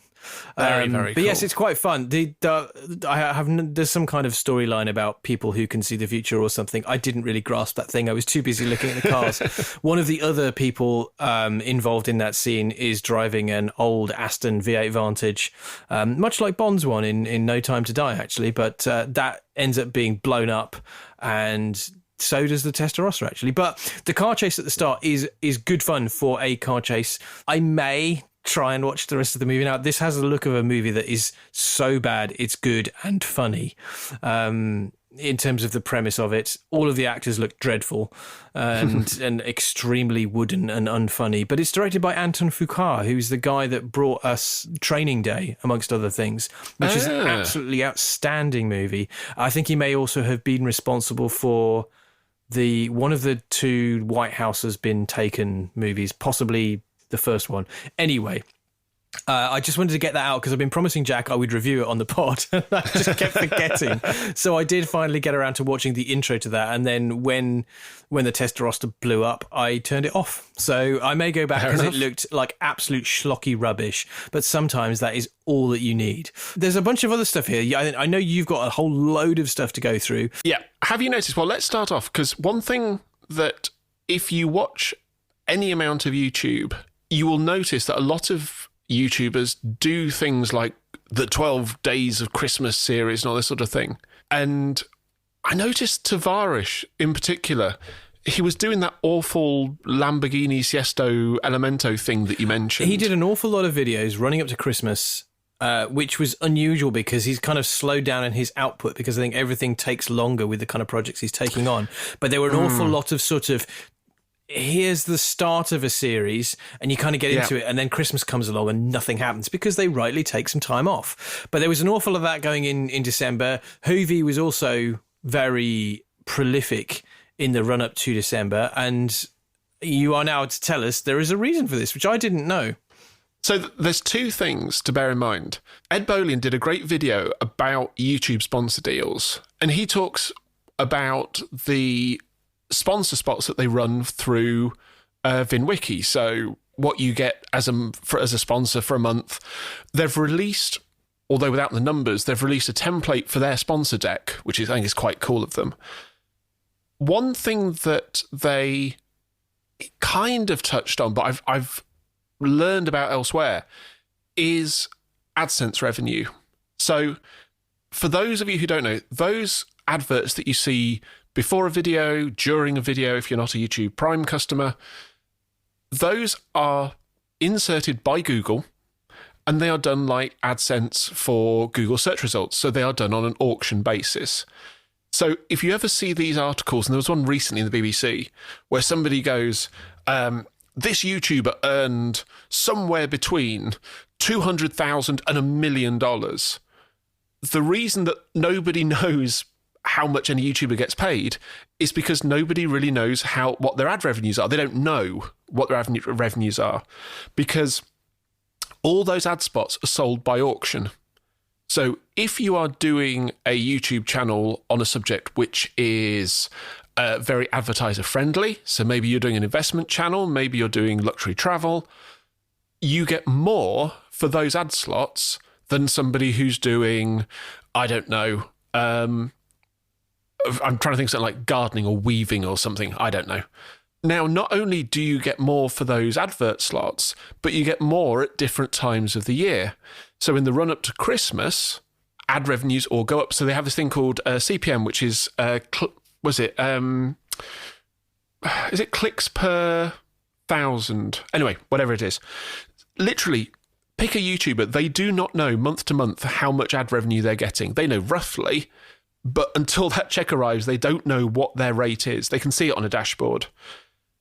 Very But cool. yes, it's quite fun. There's some kind of storyline about people who can see the future or something. I didn't really grasp that thing. I was too busy looking at the cars. One of the other people involved in that scene is driving an old Aston V8 Vantage, much like Bond's one in No Time to Die, actually. But that ends up being blown up, and so does the Testarossa, actually. But the car chase at the start is good fun for a car chase. I may try and watch the rest of the movie. Now, this has the look of a movie that is so bad it's good and funny. In terms of the premise of it, all of the actors look dreadful and extremely wooden and unfunny. But it's directed by Anton Fuqua, who's the guy that brought us Training Day, amongst other things, which is an absolutely outstanding movie. I think he may also have been responsible for one of the two White House Has Been Taken movies, possibly the first one. Anyway, I just wanted to get that out because I've been promising Jack I would review it on the pod. I just kept forgetting. So I did finally get around to watching the intro to that. And then when the Testarossa blew up, I turned it off. So I may go back because it looked like absolute schlocky rubbish. But sometimes that is all that you need. There's a bunch of other stuff here. I know you've got a whole load of stuff to go through. Yeah. Have you noticed? Well, let's start off because one thing that if you watch any amount of YouTube, you will notice that a lot of YouTubers do things like the 12 Days of Christmas series and all this sort of thing. And I noticed Tavares in particular, he was doing that awful Lamborghini Siesto Elemento thing that you mentioned. He did an awful lot of videos running up to Christmas, which was unusual because he's kind of slowed down in his output because I think everything takes longer with the kind of projects he's taking on. But there were an awful lot of sort of, here's the start of a series and you kind of get into it and then Christmas comes along and nothing happens because they rightly take some time off. But there was an awful lot of that going in December. Hoovie was also very prolific in the run up to December, and you are now to tell us there is a reason for this, which I didn't know. So there's two things to bear in mind. Ed Bolian did a great video about YouTube sponsor deals, and he talks about the sponsor spots that they run through VinWiki. So what you get as a sponsor for a month, they've released, although without the numbers, they've released a template for their sponsor deck, which I think is quite cool of them. One thing that they kind of touched on, but I've learned about elsewhere, is AdSense revenue. So for those of you who don't know, those adverts that you see before a video, during a video, if you're not a YouTube Prime customer, those are inserted by Google, and they are done like AdSense for Google search results. So they are done on an auction basis. So if you ever see these articles, and there was one recently in the BBC where somebody goes, this YouTuber earned somewhere between $200,000 and $1 million. The reason that nobody knows how much any YouTuber gets paid is because nobody really knows what their ad revenues are. They don't know what their revenues are because all those ad spots are sold by auction. So if you are doing a YouTube channel on a subject which is very advertiser friendly, so maybe you're doing an investment channel, maybe you're doing luxury travel, you get more for those ad slots than somebody who's doing, I don't know, I'm trying to think of something like gardening or weaving or something, I don't know. Now, not only do you get more for those advert slots, but you get more at different times of the year. So in the run-up to Christmas, ad revenues all go up. So they have this thing called CPM, which is, is it clicks per 1,000? Anyway, whatever it is. Literally, pick a YouTuber. They do not know month to month how much ad revenue they're getting. They know roughly, but until that check arrives, they don't know what their rate is. They can see it on a dashboard.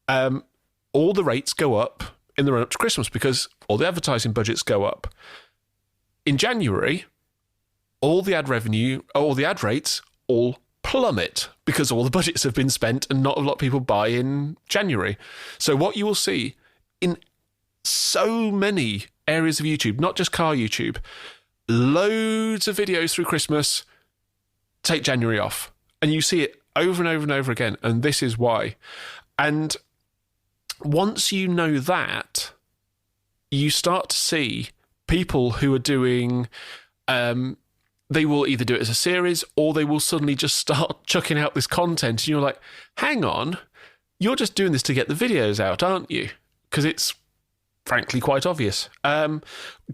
All the rates go up in the run-up to Christmas because all the advertising budgets go up. In January, all the ad revenue, all the ad rates, all plummet because all the budgets have been spent and not a lot of people buy in January. So what you will see in so many areas of YouTube, not just car YouTube, loads of videos through Christmas take January off. And you see it over and over and over again. And this is why. And once you know that, you start to see people who are doing, they will either do it as a series or they will suddenly just start chucking out this content. And you're like, hang on, you're just doing this to get the videos out, aren't you? Because it's frankly quite obvious. Go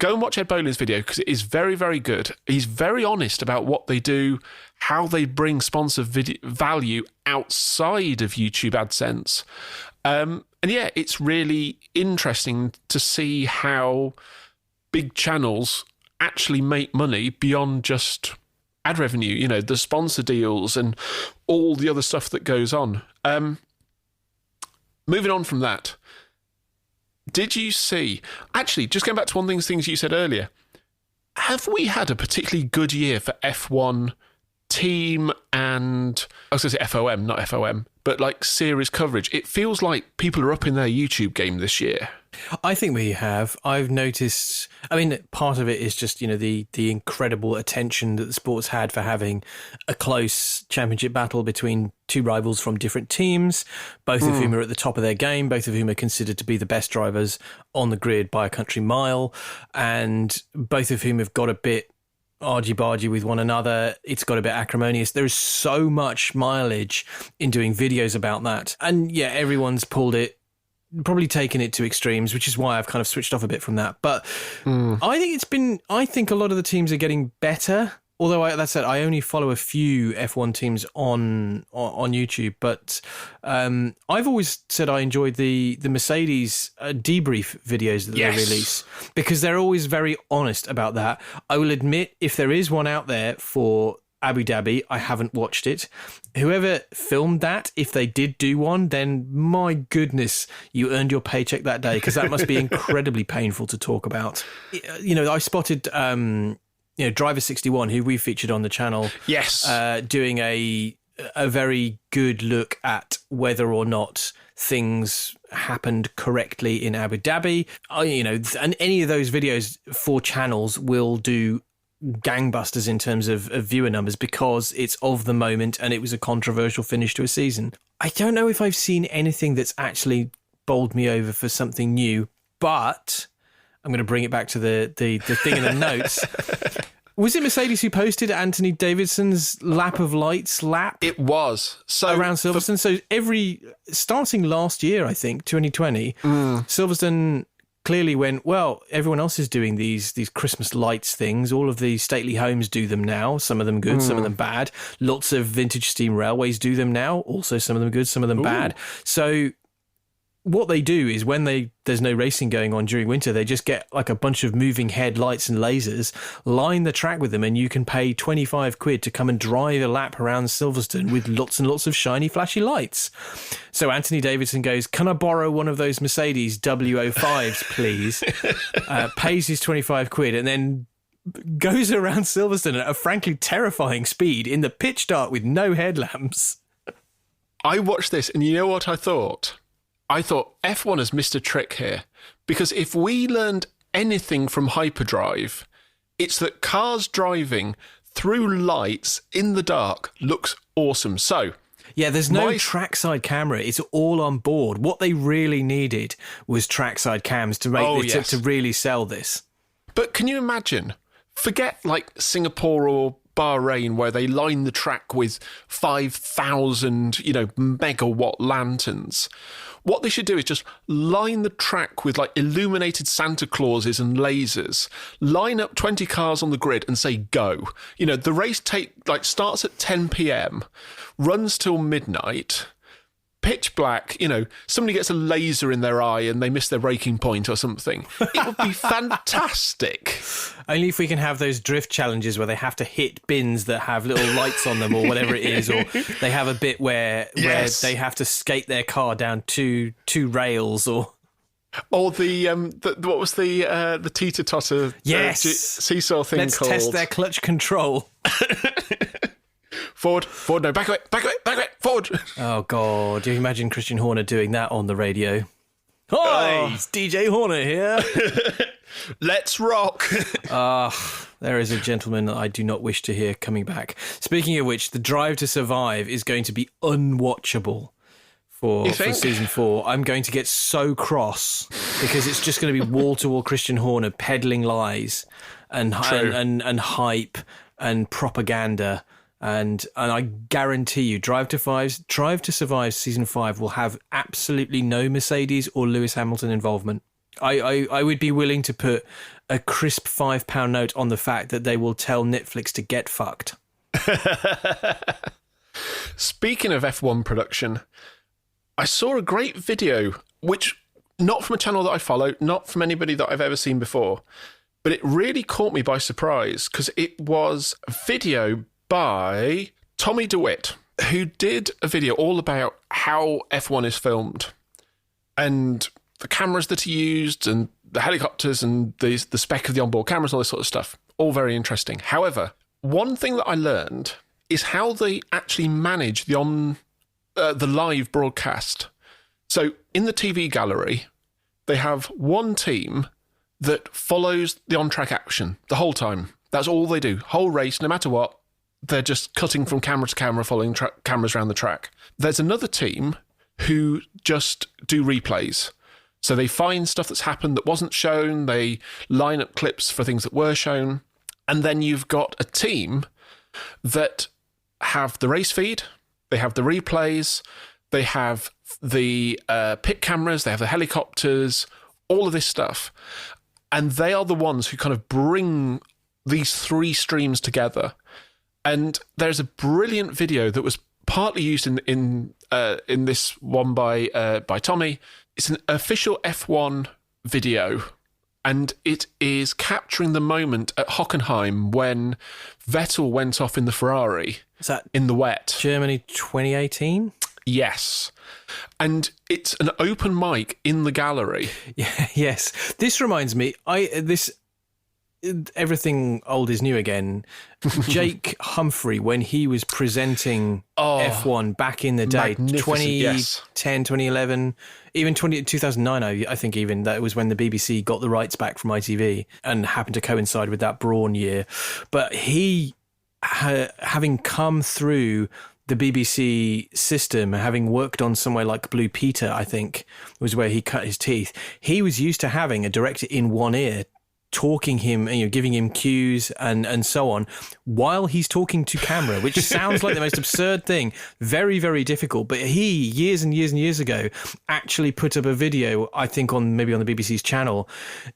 and watch Ed Bolin's video because it is very, very good. He's very honest about what they do, how they bring sponsor value outside of YouTube AdSense. And yeah, it's really interesting to see how big channels actually make money beyond just ad revenue, you know, the sponsor deals and all the other stuff that goes on. Moving on from that, did you see, actually, just going back to one of the things you said earlier, have we had a particularly good year for F1 team and, I was going to say FOM, not FOM, but like series coverage? It feels like people are up in their YouTube game this year. I think we have. I've noticed, I mean, part of it is just, you know, the incredible attention that the sport's had for having a close championship battle between two rivals from different teams, both of whom are at the top of their game, both of whom are considered to be the best drivers on the grid by a country mile, and both of whom have got a bit argy-bargy with one another. It's got a bit acrimonious. There is so much mileage in doing videos about that. And yeah, everyone's probably taken it to extremes, which is why I've kind of switched off a bit from that. But I think a lot of the teams are getting better. Although that said, I only follow a few F1 teams on YouTube, but I've always said I enjoyed the Mercedes debrief videos that they release because they're always very honest about that. I will admit, if there is one out there for Abu Dhabi, I haven't watched it. Whoever filmed that, if they did do one, then my goodness, you earned your paycheck that day because that must be incredibly painful to talk about. You know, I spotted Driver 61, who we featured on the channel, doing a very good look at whether or not things happened correctly in Abu Dhabi. And any of those videos for channels will do gangbusters in terms of viewer numbers because it's of the moment and it was a controversial finish to a season. I don't know if I've seen anything that's actually bowled me over for something new, but I'm going to bring it back to the thing in the notes. Was it Mercedes who posted Anthony Davidson's lap of lights lap? It was. So around Silverstone. So starting last year, I think, 2020, Silverstone clearly went, well, everyone else is doing these Christmas lights things. All of the stately homes do them now. Some of them good, some of them bad. Lots of vintage steam railways do them now. Also, some of them good, some of them bad. So what they do is when there's no racing going on during winter, they just get like a bunch of moving headlights and lasers, line the track with them, and you can pay 25 quid to come and drive a lap around Silverstone with lots and lots of shiny, flashy lights. So Anthony Davidson goes, can I borrow one of those Mercedes W05s, please? Pays his 25 quid and then goes around Silverstone at a frankly terrifying speed in the pitch dark with no headlamps. I watched this and you know what I thought? I thought F1 has missed a trick here, because if we learned anything from hyperdrive, it's that cars driving through lights in the dark looks awesome. So, yeah, there's no trackside camera. It's all on board. What they really needed was trackside cams to make to really sell this. But can you imagine? Forget like Singapore or Bahrain, where they line the track with 5,000, megawatt lanterns. What they should do is just line the track with like illuminated Santa Clauses and lasers. Line up 20 cars on the grid and say go. The race starts at 10 p.m, runs till midnight. Pitch black, somebody gets a laser in their eye and they miss their braking point or something. It would be fantastic. Only if we can have those drift challenges where they have to hit bins that have little lights on them or whatever it is, or they have a bit where they have to skate their car down two rails, or the what was the teeter-totter seesaw thing Let's called? Let's test their clutch control. Forward, no, back away, forward. Oh, God. Do you imagine Christian Horner doing that on the radio? Hi, it's DJ Horner here. Let's rock. There is a gentleman that I do not wish to hear coming back. Speaking of which, the Drive to Survive is going to be unwatchable for season 4. I'm going to get so cross because it's just going to be wall-to-wall Christian Horner peddling lies and hype and propaganda. And I guarantee you, Drive to Survive season 5 will have absolutely no Mercedes or Lewis Hamilton involvement. I would be willing to put a crisp £5 note on the fact that they will tell Netflix to get fucked. Speaking of F1 production, I saw a great video, which not from a channel that I follow, not from anybody that I've ever seen before, but it really caught me by surprise because it was a video by Tommy DeWitt, who did a video all about how F1 is filmed and the cameras that he used and the helicopters and the spec of the onboard cameras, all this sort of stuff. All very interesting. However, one thing that I learned is how they actually manage the live broadcast. So in the TV gallery, they have one team that follows the on-track action the whole time. That's all they do. Whole race, no matter what. They're just cutting from camera to camera, following cameras around the track. There's another team who just do replays. So they find stuff that's happened that wasn't shown. They line up clips for things that were shown. And then you've got a team that have the race feed. They have the replays. They have the pit cameras. They have the helicopters, all of this stuff. And they are the ones who kind of bring these three streams together. And there's a brilliant video that was partly used in this one by Tommy. It's an official F1 video, and it is capturing the moment at Hockenheim when Vettel went off in the Ferrari. Is that in the wet? Germany 2018? Yes. And it's an open mic in the gallery. Yeah, yes. This reminds me, everything old is new again. Jake Humphrey, when he was presenting F1 back in the day, 2010, 2011, even 2009, I think even, that was when the BBC got the rights back from ITV and happened to coincide with that Brawn year. But he, having come through the BBC system, having worked on somewhere like Blue Peter, I think, was where he cut his teeth, he was used to having a director in one ear talking him, giving him cues and so on, while he's talking to camera, which sounds like the most absurd thing, very, very difficult. But he, years and years and years ago, actually put up a video, I think maybe on the BBC's channel,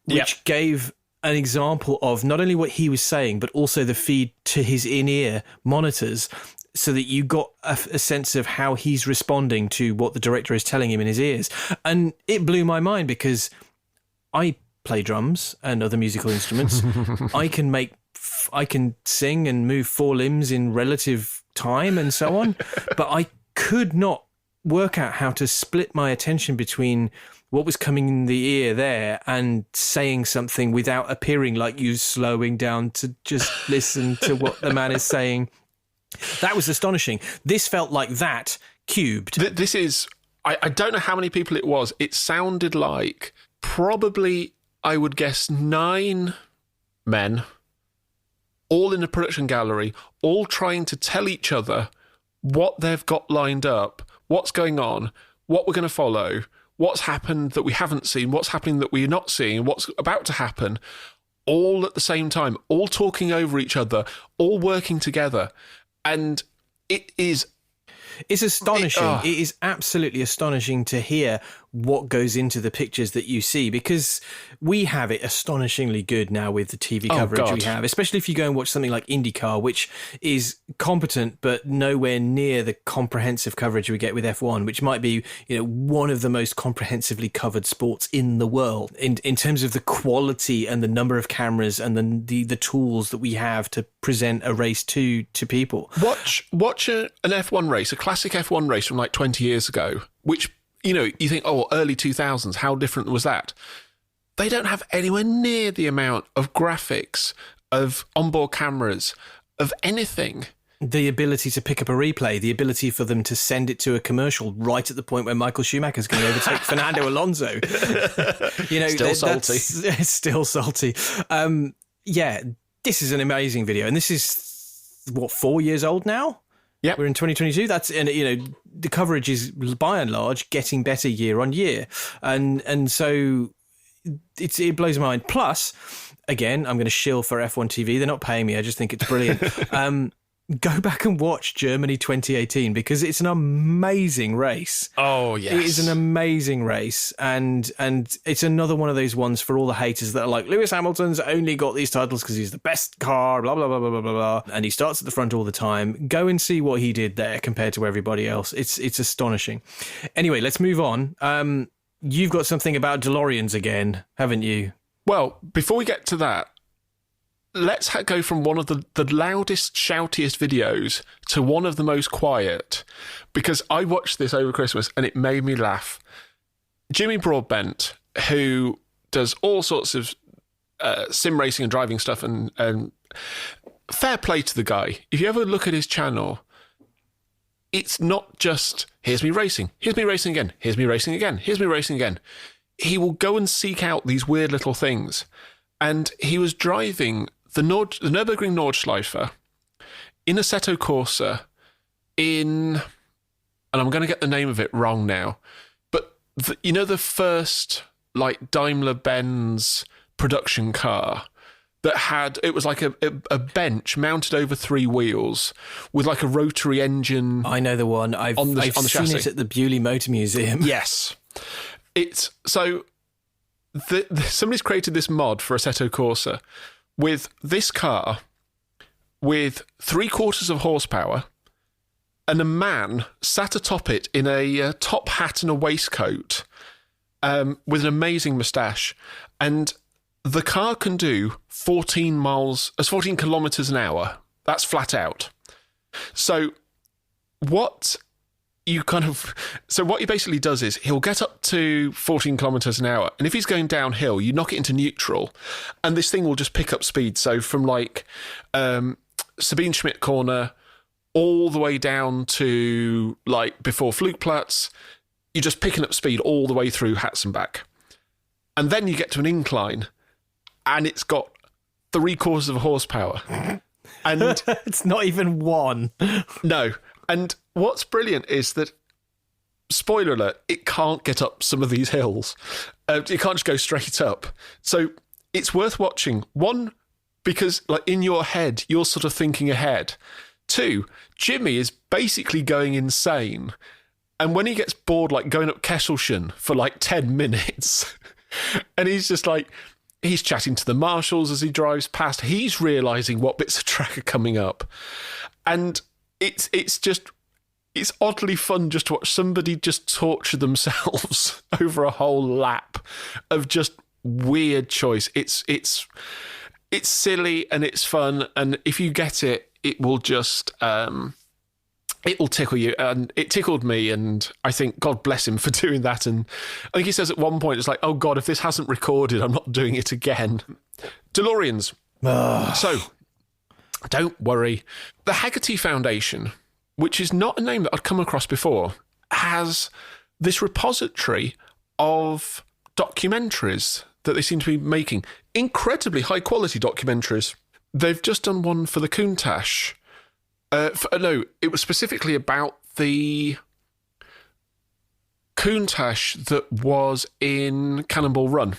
which gave an example of not only what he was saying, but also the feed to his in-ear monitors, so that you got a sense of how he's responding to what the director is telling him in his ears. And it blew my mind because I play drums and other musical instruments. I can sing and move 4 limbs in relative time and so on, but I could not work out how to split my attention between what was coming in the ear there and saying something without appearing like you slowing down to just listen to what the man is saying. That was astonishing. This felt like that cubed. This is, I don't know how many people it was. It sounded like probably, I would guess, 9 men, all in a production gallery, all trying to tell each other what they've got lined up, what's going on, what we're going to follow, what's happened that we haven't seen, what's happening that we're not seeing, what's about to happen, all at the same time, all talking over each other, all working together. And it's astonishing. It is absolutely astonishing to hear what goes into the pictures that you see, because we have it astonishingly good now with the TV coverage we have, especially if you go and watch something like IndyCar, which is competent but nowhere near the comprehensive coverage we get with F1, which might be one of the most comprehensively covered sports in the world in terms of the quality and the number of cameras and the tools that we have to present a race to people. Watch an F1 race, a classic F1 race from like 20 years ago, which you think, early 2000s, how different was that? They don't have anywhere near the amount of graphics, of onboard cameras, of anything. The ability to pick up a replay, the ability for them to send it to a commercial right at the point where Michael Schumacher's going to overtake Fernando Alonso. Still salty. Still salty. This is an amazing video. And this is, 4 years old now? Yeah, we're in 2022. The coverage is by and large getting better year on year, and so it blows my mind. Plus, again, I'm going to shill for F1 TV. They're not paying me. I just think it's brilliant. Go back and watch Germany 2018 because it's an amazing race. Oh, yes. It is an amazing race. And it's another one of those ones for all the haters that are like, Lewis Hamilton's only got these titles because he's the best car, blah, blah, blah, blah, blah, blah, blah. And he starts at the front all the time. Go and see what he did there compared to everybody else. It's astonishing. Anyway, let's move on. You've got something about DeLoreans again, haven't you? Well, before we get to that, let's go from one of the loudest, shoutiest videos to one of the most quiet, because I watched this over Christmas and it made me laugh. Jimmy Broadbent, who does all sorts of sim racing and driving stuff, and fair play to the guy. If you ever look at his channel, it's not just, here's me racing again, here's me racing again, here's me racing again. He will go and seek out these weird little things. And he was driving the Nürburgring Nordschleife in Assetto Corsa and I'm going to get the name of it wrong now, but the first like Daimler-Benz production car that it was like a bench mounted over 3 wheels with like a rotary engine. I know the one. I've seen it at the Bewley Motor Museum. Yes. It's so somebody's created this mod for Assetto Corsa with this car with 3/4 horsepower and a man sat atop it in a top hat and a waistcoat with an amazing moustache. And the car can do 14 kilometres an hour. That's flat out. So what he basically does is he'll get up to 14 kilometres an hour, and if he's going downhill, you knock it into neutral, and this thing will just pick up speed. So from like Sabine Schmidt corner all the way down to like before Flugplatz, you're just picking up speed all the way through Hatzenbach. And then you get to an incline, and it's got 3/4 horsepower. And it's not even one. No. And what's brilliant is that, spoiler alert, it can't get up some of these hills. It can't just go straight up. So it's worth watching. One, because like in your head, you're sort of thinking ahead. Two, Jimmy is basically going insane. And when he gets bored, like going up Kesselchen for like 10 minutes, and he's just like, he's chatting to the marshals as he drives past. He's realising what bits of track are coming up. And it's oddly fun just to watch somebody just torture themselves over a whole lap of just weird choice. It's silly and it's fun. And if you get it, it will just... it will tickle you, and it tickled me, and I think God bless him for doing that. And I think he says at one point, it's like, oh God, if this hasn't recorded, I'm not doing it again. DeLoreans. So, don't worry. The Haggerty Foundation, which is not a name that I'd come across before, has this repository of documentaries that they seem to be making. Incredibly high-quality documentaries. They've just done one for the Countach. No, it was specifically about the Countach that was in Cannonball Run,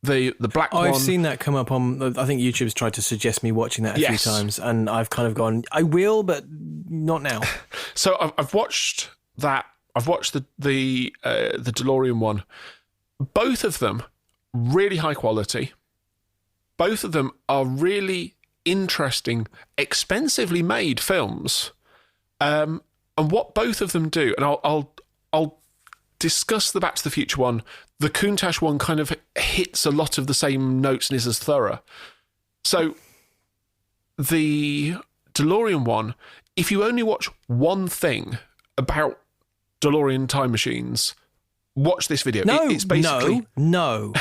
the black one. I've seen that come up on. I think YouTube's tried to suggest me watching that a few times, and I've kind of gone, I will, but not now. So I've watched that. I've watched the DeLorean one. Both of them really high quality. Both of them are really interesting, expensively made films, and what both of them do, and I'll discuss the Back to the Future one. The Countach one kind of hits a lot of the same notes and is as thorough. So the DeLorean one, if you only watch one thing about DeLorean time machines, watch this video. It's basically... No.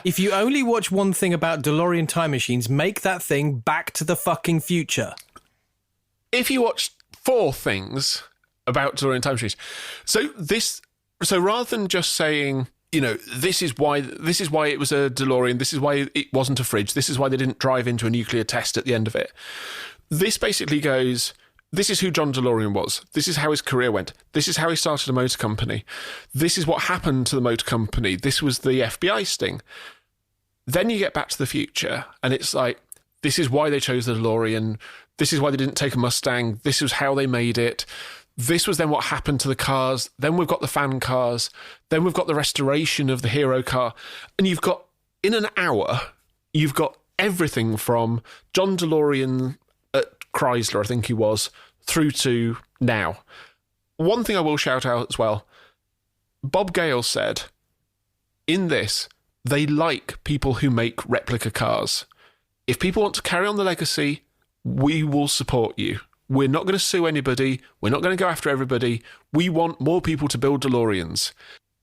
If you only watch one thing about DeLorean time machines, make that thing Back to the fucking Future. If you watch 4 things about DeLorean time machines, so rather than just saying, you know, this is why it was a DeLorean, this is why it wasn't a fridge, this is why they didn't drive into a nuclear test at the end of it. This basically goes... This is who John DeLorean was. This is how his career went. This is how he started a motor company. This is what happened to the motor company. This was the FBI sting. Then you get Back to the Future, and it's like, this is why they chose the DeLorean. This is why they didn't take a Mustang. This was how they made it. This was then what happened to the cars. Then we've got the fan cars. Then we've got the restoration of the hero car. And you've got, in an hour, you've got everything from John DeLorean at Chrysler, I think he was, through to now. One thing I will shout out as well, Bob Gale said, in this, they like people who make replica cars. If people want to carry on the legacy, we will support you. We're not going to sue anybody. We're not going to go after everybody. We want more people to build DeLoreans.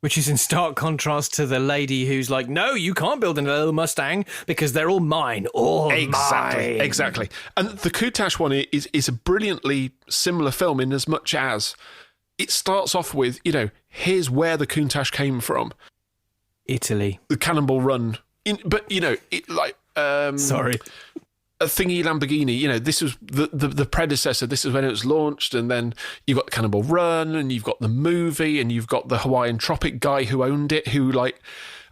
Which is in stark contrast to the lady who's like, no, you can't build a little Mustang because they're all mine. Exactly. And the Countach one is a brilliantly similar film in as much as it starts off with, you know, here's where the Countach came from. Italy. The Cannonball Run. But, you know, Sorry. A thingy Lamborghini, you know, this was the predecessor. This is when it was launched, and then you've got Cannonball Run, and you've got the movie, and you've got the Hawaiian Tropic guy who owned it, who, like,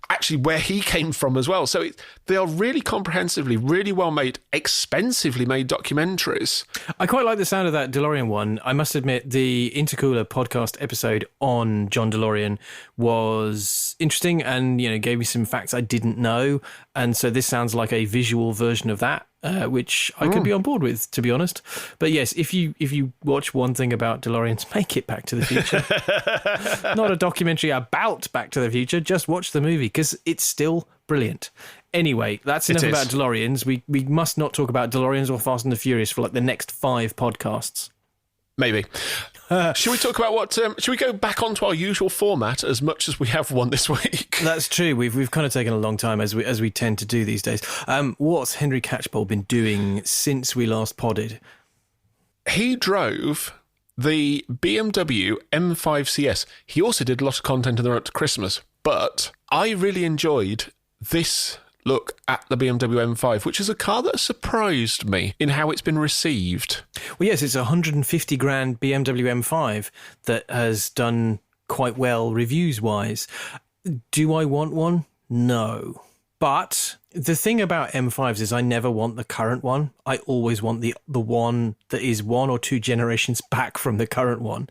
actually where he came from as well. So they are really comprehensively, really well made, expensively made documentaries. I quite like the sound of that DeLorean one. I must admit, the Intercooler podcast episode on John DeLorean was interesting and, you know, gave me some facts I didn't know. And so this sounds like a visual version of that. Which I could be on board with, to be honest. But yes, if you watch one thing about DeLoreans, make it Back to the Future. Not a documentary about Back to the Future, just watch the movie, because it's still brilliant. Anyway, that's enough about DeLoreans. We must not talk about DeLoreans or Fast and the Furious for like the next 5 podcasts. Maybe. Should we talk about what... should we go back onto our usual format as much as we have one this week? That's true. We've kind of taken a long time, as we tend to do these days. What's Henry Catchpole been doing since we last podded? He drove the BMW M5 CS. He also did a lot of content in the run up to Christmas, but I really enjoyed this look at the BMW M5, which is a car that surprised me in how it's been received. Well, yes, it's a 150 grand BMW M5 that has done quite well reviews-wise. Do I want one? No. But the thing about M5s is I never want the current one. I always want the one that is 1 or 2 generations back from the current one.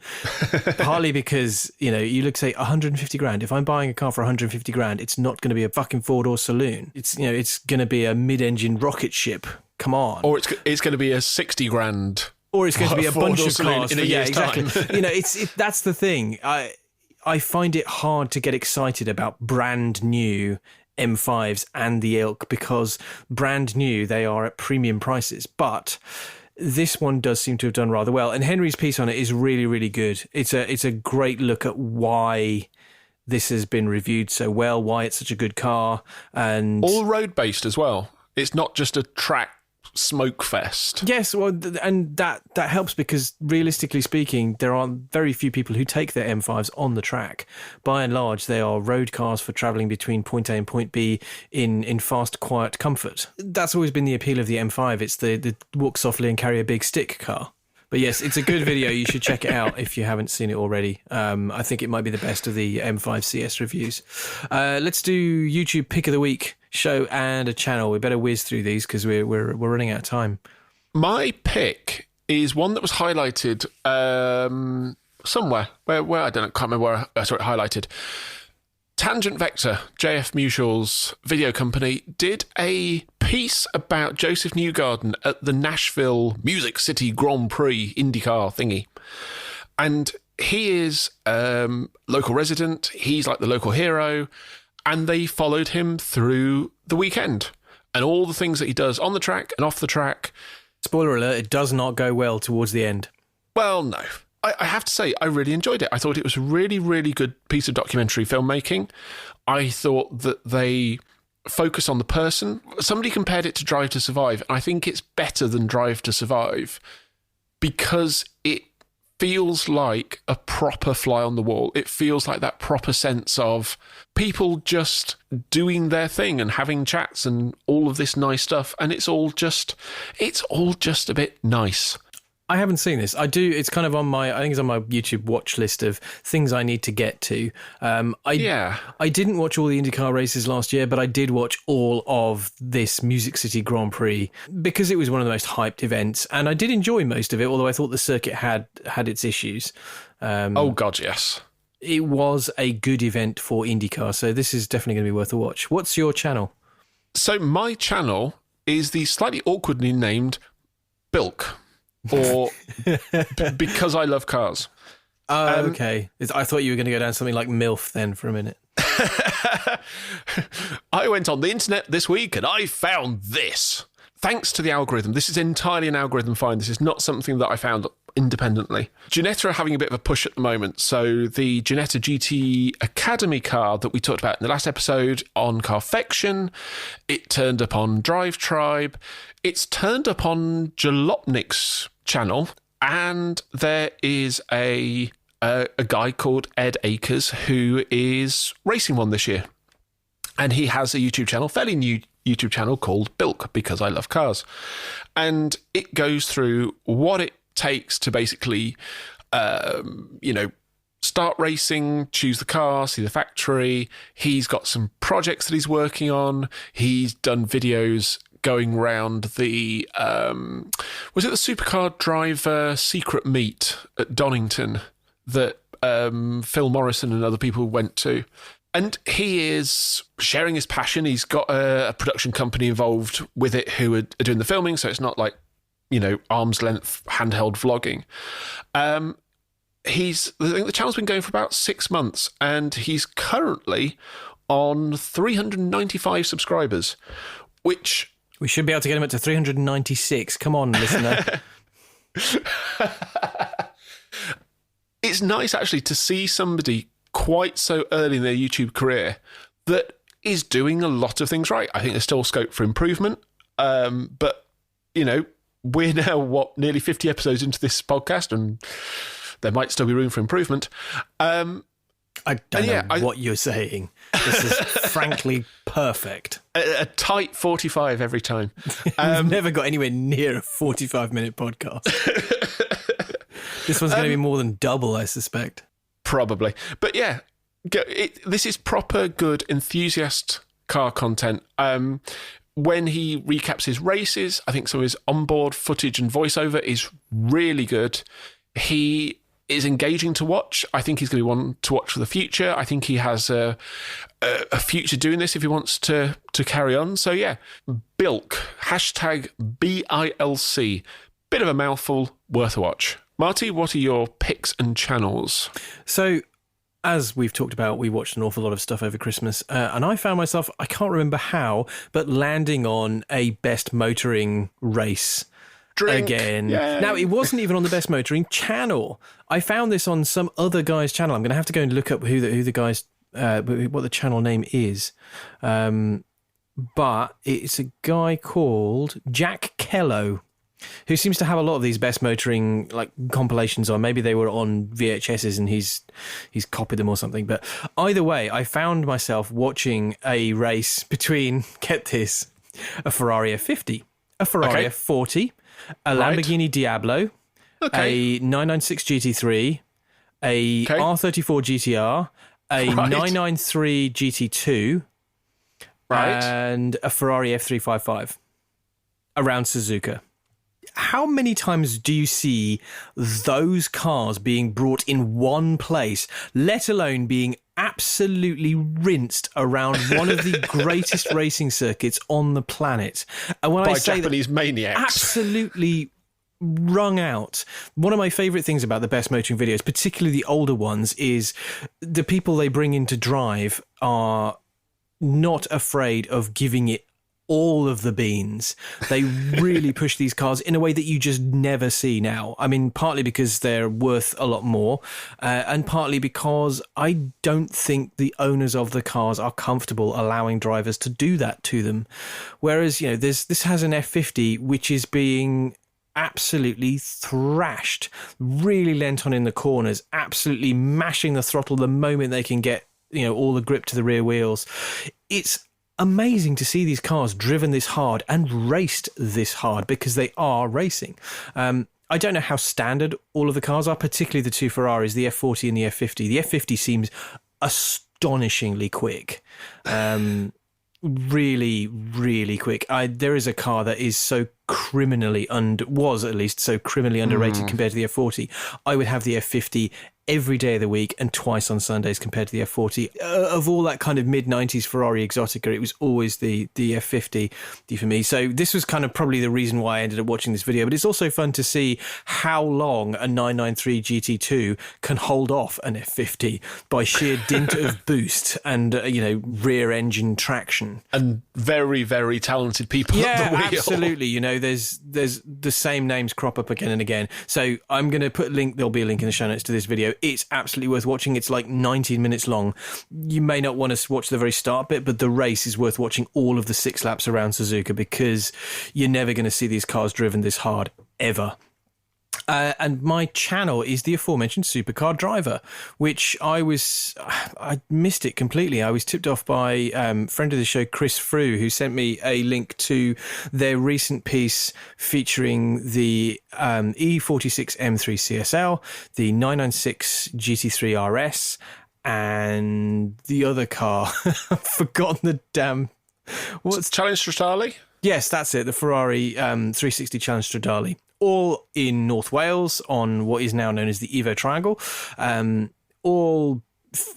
Partly because, you look, say, 150 grand. If I'm buying a car for 150 grand, it's not going to be a fucking four-door saloon. It's going to be a mid-engine rocket ship. Come on. Or it's going to be a 60 grand. Or it's going to be a bunch of cars in a year's time. That's the thing. I find it hard to get excited about brand new M5s and the ilk, because brand new, they are at premium prices. But this one does seem to have done rather well. And Henry's piece on it is really, really good. It's a great look at why this has been reviewed so well, why it's such a good car. And all road-based as well. It's not just a track smoke fest. Yes, well, and that helps, because realistically speaking, there are very few people who take their M5s on the track. By and large, they are road cars for travelling between point A and point B in fast, quiet comfort. That's always been the appeal of the M5. It's the walk softly and carry a big stick car. But yes, it's a good video. You should check it out if you haven't seen it already. I think it might be the best of the M5 CS reviews. Let's do YouTube Pick of the Week, show and a channel. We better whiz through these because we're running out of time. My pick is one that was highlighted somewhere. Where I don't know, can't remember where I saw it highlighted. Tangent Vector, JF Mutual's video company, did a piece about Joseph Newgarden at the Nashville Music City Grand Prix IndyCar thingy. And he is local resident. He's like the local hero. And they followed him through the weekend and all the things that he does on the track and off the track. Spoiler alert, it does not go well towards the end. Well, no. I have to say, I really enjoyed it. I thought it was a really, really good piece of documentary filmmaking. I thought that they focus on the person. Somebody compared it to Drive to Survive, and I think it's better than Drive to Survive because it feels like a proper fly on the wall. It feels like that proper sense of people just doing their thing and having chats and all of this nice stuff, and it's all just a bit nice. I haven't seen this. I do. It's kind of I think it's on my YouTube watch list of things I need to get to. I didn't watch all the IndyCar races last year, but I did watch all of this Music City Grand Prix because it was one of the most hyped events, and I did enjoy most of it, although I thought the circuit had its issues. Oh, God, yes. It was a good event for IndyCar, so this is definitely going to be worth a watch. What's your channel? So my channel is the slightly awkwardly named Bilk. Or because I love cars. Oh, okay. I thought you were going to go down something like MILF then for a minute. I went on the internet this week and I found this. Thanks to the algorithm. This is entirely an algorithm find. This is not something that I found independently. Ginetta are having a bit of a push at the moment. So the Ginetta Gt Academy car that we talked about in the last episode on Carfection, it turned up on Drivetribe. It's turned up on Jalopnik's channel, and there is a guy called Ed Akers who is racing one this year. And he has a YouTube channel, fairly new YouTube channel called Bilk, because I love cars. And it goes through what it takes to basically, start racing, choose the car, see the factory. He's got some projects that he's working on. He's done videos going round the, was it the supercar driver secret meet at Donington that Phil Morrison and other people went to? And he is sharing his passion. He's got a production company involved with it who are doing the filming, so it's not like, arm's length handheld vlogging. I think the channel's been going for about 6 months, and he's currently on 395 subscribers, which... We should be able to get him up to 396. Come on, listener. It's nice, actually, to see somebody quite so early in their YouTube career that is doing a lot of things right. I think there's still scope for improvement, but, we're now, nearly 50 episodes into this podcast, and there might still be room for improvement. I don't know what you're saying. This is frankly perfect. A tight 45 every time. I've never got anywhere near a 45-minute podcast. This one's going to be more than double, I suspect. Probably. But yeah, this is proper good enthusiast car content. When he recaps his races, I think some of his onboard footage and voiceover is really good. He is engaging to watch. I think he's going to be one to watch for the future. I think he has a future doing this if he wants to carry on. So yeah, Bilk, hashtag BILC. Bit of a mouthful, worth a watch. Marty, what are your picks and channels? So, as we've talked about, we watched an awful lot of stuff over Christmas, and I found myself, I can't remember how, but landing on a best motoring race again. Yay. Now, it wasn't even on the best motoring channel. I found this on some other guy's channel. I'm going to have to go and look up who the guy's, what the channel name is. But it's a guy called Jack Kello, who seems to have a lot of these best motoring like compilations on. Maybe they were on VHSs and he's copied them or something. But either way, I found myself watching a race between, get this, a Ferrari F50, a Ferrari F40, a Lamborghini Diablo, a 996 GT3, a R34 GTR, a 993 GT2, and a Ferrari F355 around Suzuka. How many times do you see those cars being brought in one place, let alone being absolutely rinsed around one of the greatest racing circuits on the planet? And when by I say Japanese maniacs. Absolutely wrung out. One of my favourite things about the best motoring videos, particularly the older ones, is the people they bring in to drive are not afraid of giving it all of the beans. They really push these cars in a way that you just never see now. I mean, partly because they're worth a lot more, and partly because I don't think the owners of the cars are comfortable allowing drivers to do that to them. Whereas, you know, this has an F50 which is being absolutely thrashed, really lent on in the corners, absolutely mashing the throttle the moment they can get, you know, all the grip to the rear wheels. It's amazing to see these cars driven this hard and raced this hard, because they are racing. I don't know how standard all of the cars are, particularly the two Ferraris, the F40 and the F50. The F50 seems astonishingly quick. Really, really quick. There is a car that is so criminally was at least so criminally underrated compared to the F40. I would have the F50 every day of the week and twice on Sundays compared to the F40. Of all that kind of mid-90s Ferrari Exotica, it was always the F50 for me. So this was kind of probably the reason why I ended up watching this video. But it's also fun to see how long a 993 GT2 can hold off an F50 by sheer dint of boost and, rear engine traction. And very, very talented people at the wheel. Yeah, absolutely. You know, there's the same names crop up again and again. So I'm going to put a link. There'll be a link in the show notes to this video. It's absolutely worth watching. It's like 19 minutes long. You may not want to watch the very start bit, but the race is worth watching all of the 6 laps around Suzuka, because you're never going to see these cars driven this hard ever. And my channel is the aforementioned Supercar Driver, which I missed it completely. I was tipped off by friend of the show, Chris Frew, who sent me a link to their recent piece featuring the E46 M3 CSL, the 996 GT3 RS, and the other car. I've forgotten the damn... What's Challenge Stradale? Yes, that's it. The Ferrari 360 Challenge Stradale. All in North Wales on what is now known as the Evo Triangle, all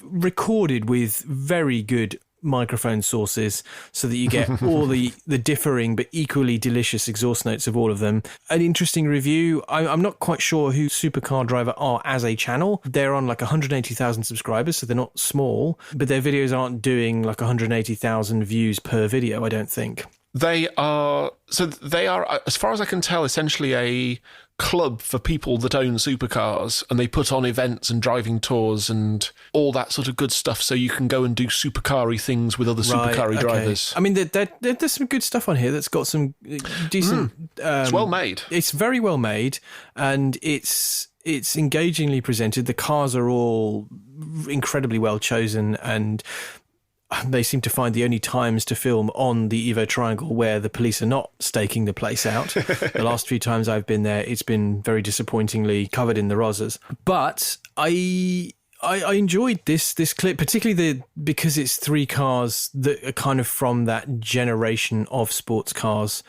recorded with very good microphone sources so that you get all the differing but equally delicious exhaust notes of all of them. An interesting review. I'm not quite sure who Supercar Driver are as a channel. They're on like 180,000 subscribers, so they're not small, but their videos aren't doing like 180,000 views per video, I don't think. They are, as far as I can tell, essentially a club for people that own supercars, and they put on events and driving tours and all that sort of good stuff, so you can go and do supercar-y things with other supercar-y drivers. I mean, there's some good stuff on here that's got some decent... it's well made. It's very well made, and it's engagingly presented. The cars are all incredibly well chosen, and they seem to find the only times to film on the Evo Triangle where the police are not staking the place out. The last few times I've been there, it's been very disappointingly covered in the roses. But I I enjoyed this clip, particularly because it's three cars that are kind of from that generation of sports cars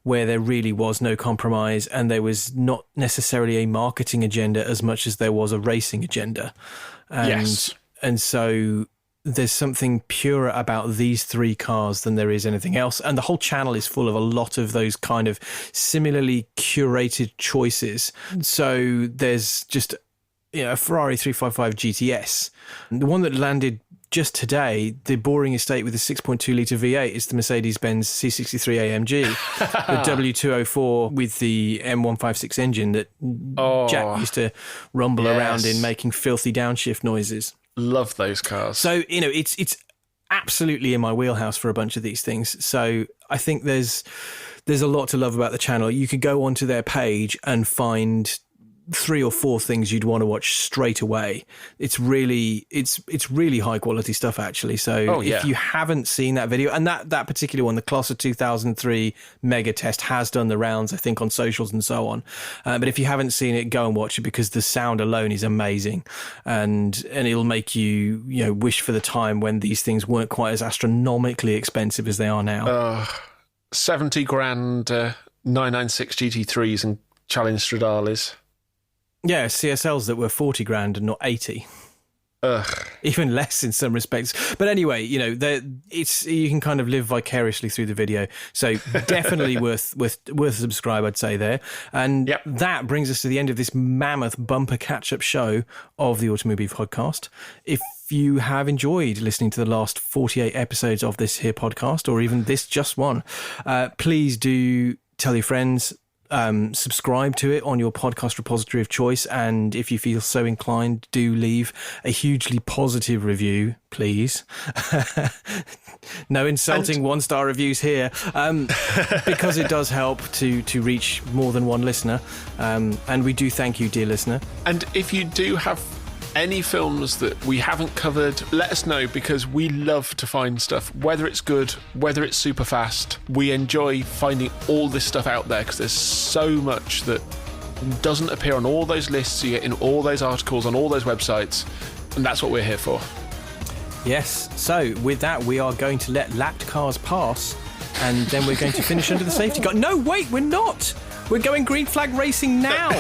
where there really was no compromise and there was not necessarily a marketing agenda as much as there was a racing agenda. And so there's something purer about these three cars than there is anything else. And the whole channel is full of a lot of those kind of similarly curated choices. So there's just, a Ferrari 355 GTS. The one that landed just today, the boring estate with the 6.2 litre V8 is the Mercedes-Benz C63 AMG. The W204 with the M156 engine that Jack used to rumble around in, making filthy downshift noises. Love those cars. So, it's absolutely in my wheelhouse for a bunch of these things. So I think there's a lot to love about the channel. You could go onto their page and find 3 or 4 things you'd want to watch straight away. It's really high quality stuff, actually. So if you haven't seen that video, and that particular one, the Class of 2003 mega test, has done the rounds, I think, on socials and so on. But if you haven't seen it, go and watch it, because the sound alone is amazing, and it'll make you wish for the time when these things weren't quite as astronomically expensive as they are now. 70 grand 996 GT3s and Challenge Stradalis. Yeah, CSLs that were 40 grand and not 80. Even less in some respects. But anyway, you can kind of live vicariously through the video. So definitely worth a subscribe, I'd say there. And that brings us to the end of this mammoth bumper catch-up show of the Automovie Podcast. If you have enjoyed listening to the last 48 episodes of this here podcast, or even this just one, please do tell your friends. Subscribe to it on your podcast repository of choice, and if you feel so inclined, do leave a hugely positive review, please. No insulting 1-star reviews here, because it does help to reach more than one listener, and we do thank you, dear listener. And if you do have any films that we haven't covered, let us know, because we love to find stuff, whether it's good, whether it's super fast. We enjoy finding all this stuff out there, because there's so much that doesn't appear on all those lists you get in all those articles on all those websites, and that's what we're here for. Yes, so with that, we are going to let lapped cars pass, and then we're going to finish under the safety car. No, wait, we're not! We're going green flag racing now!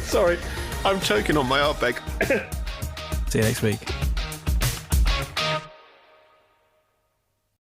Sorry, I'm choking on my Ardbeg. See you next week.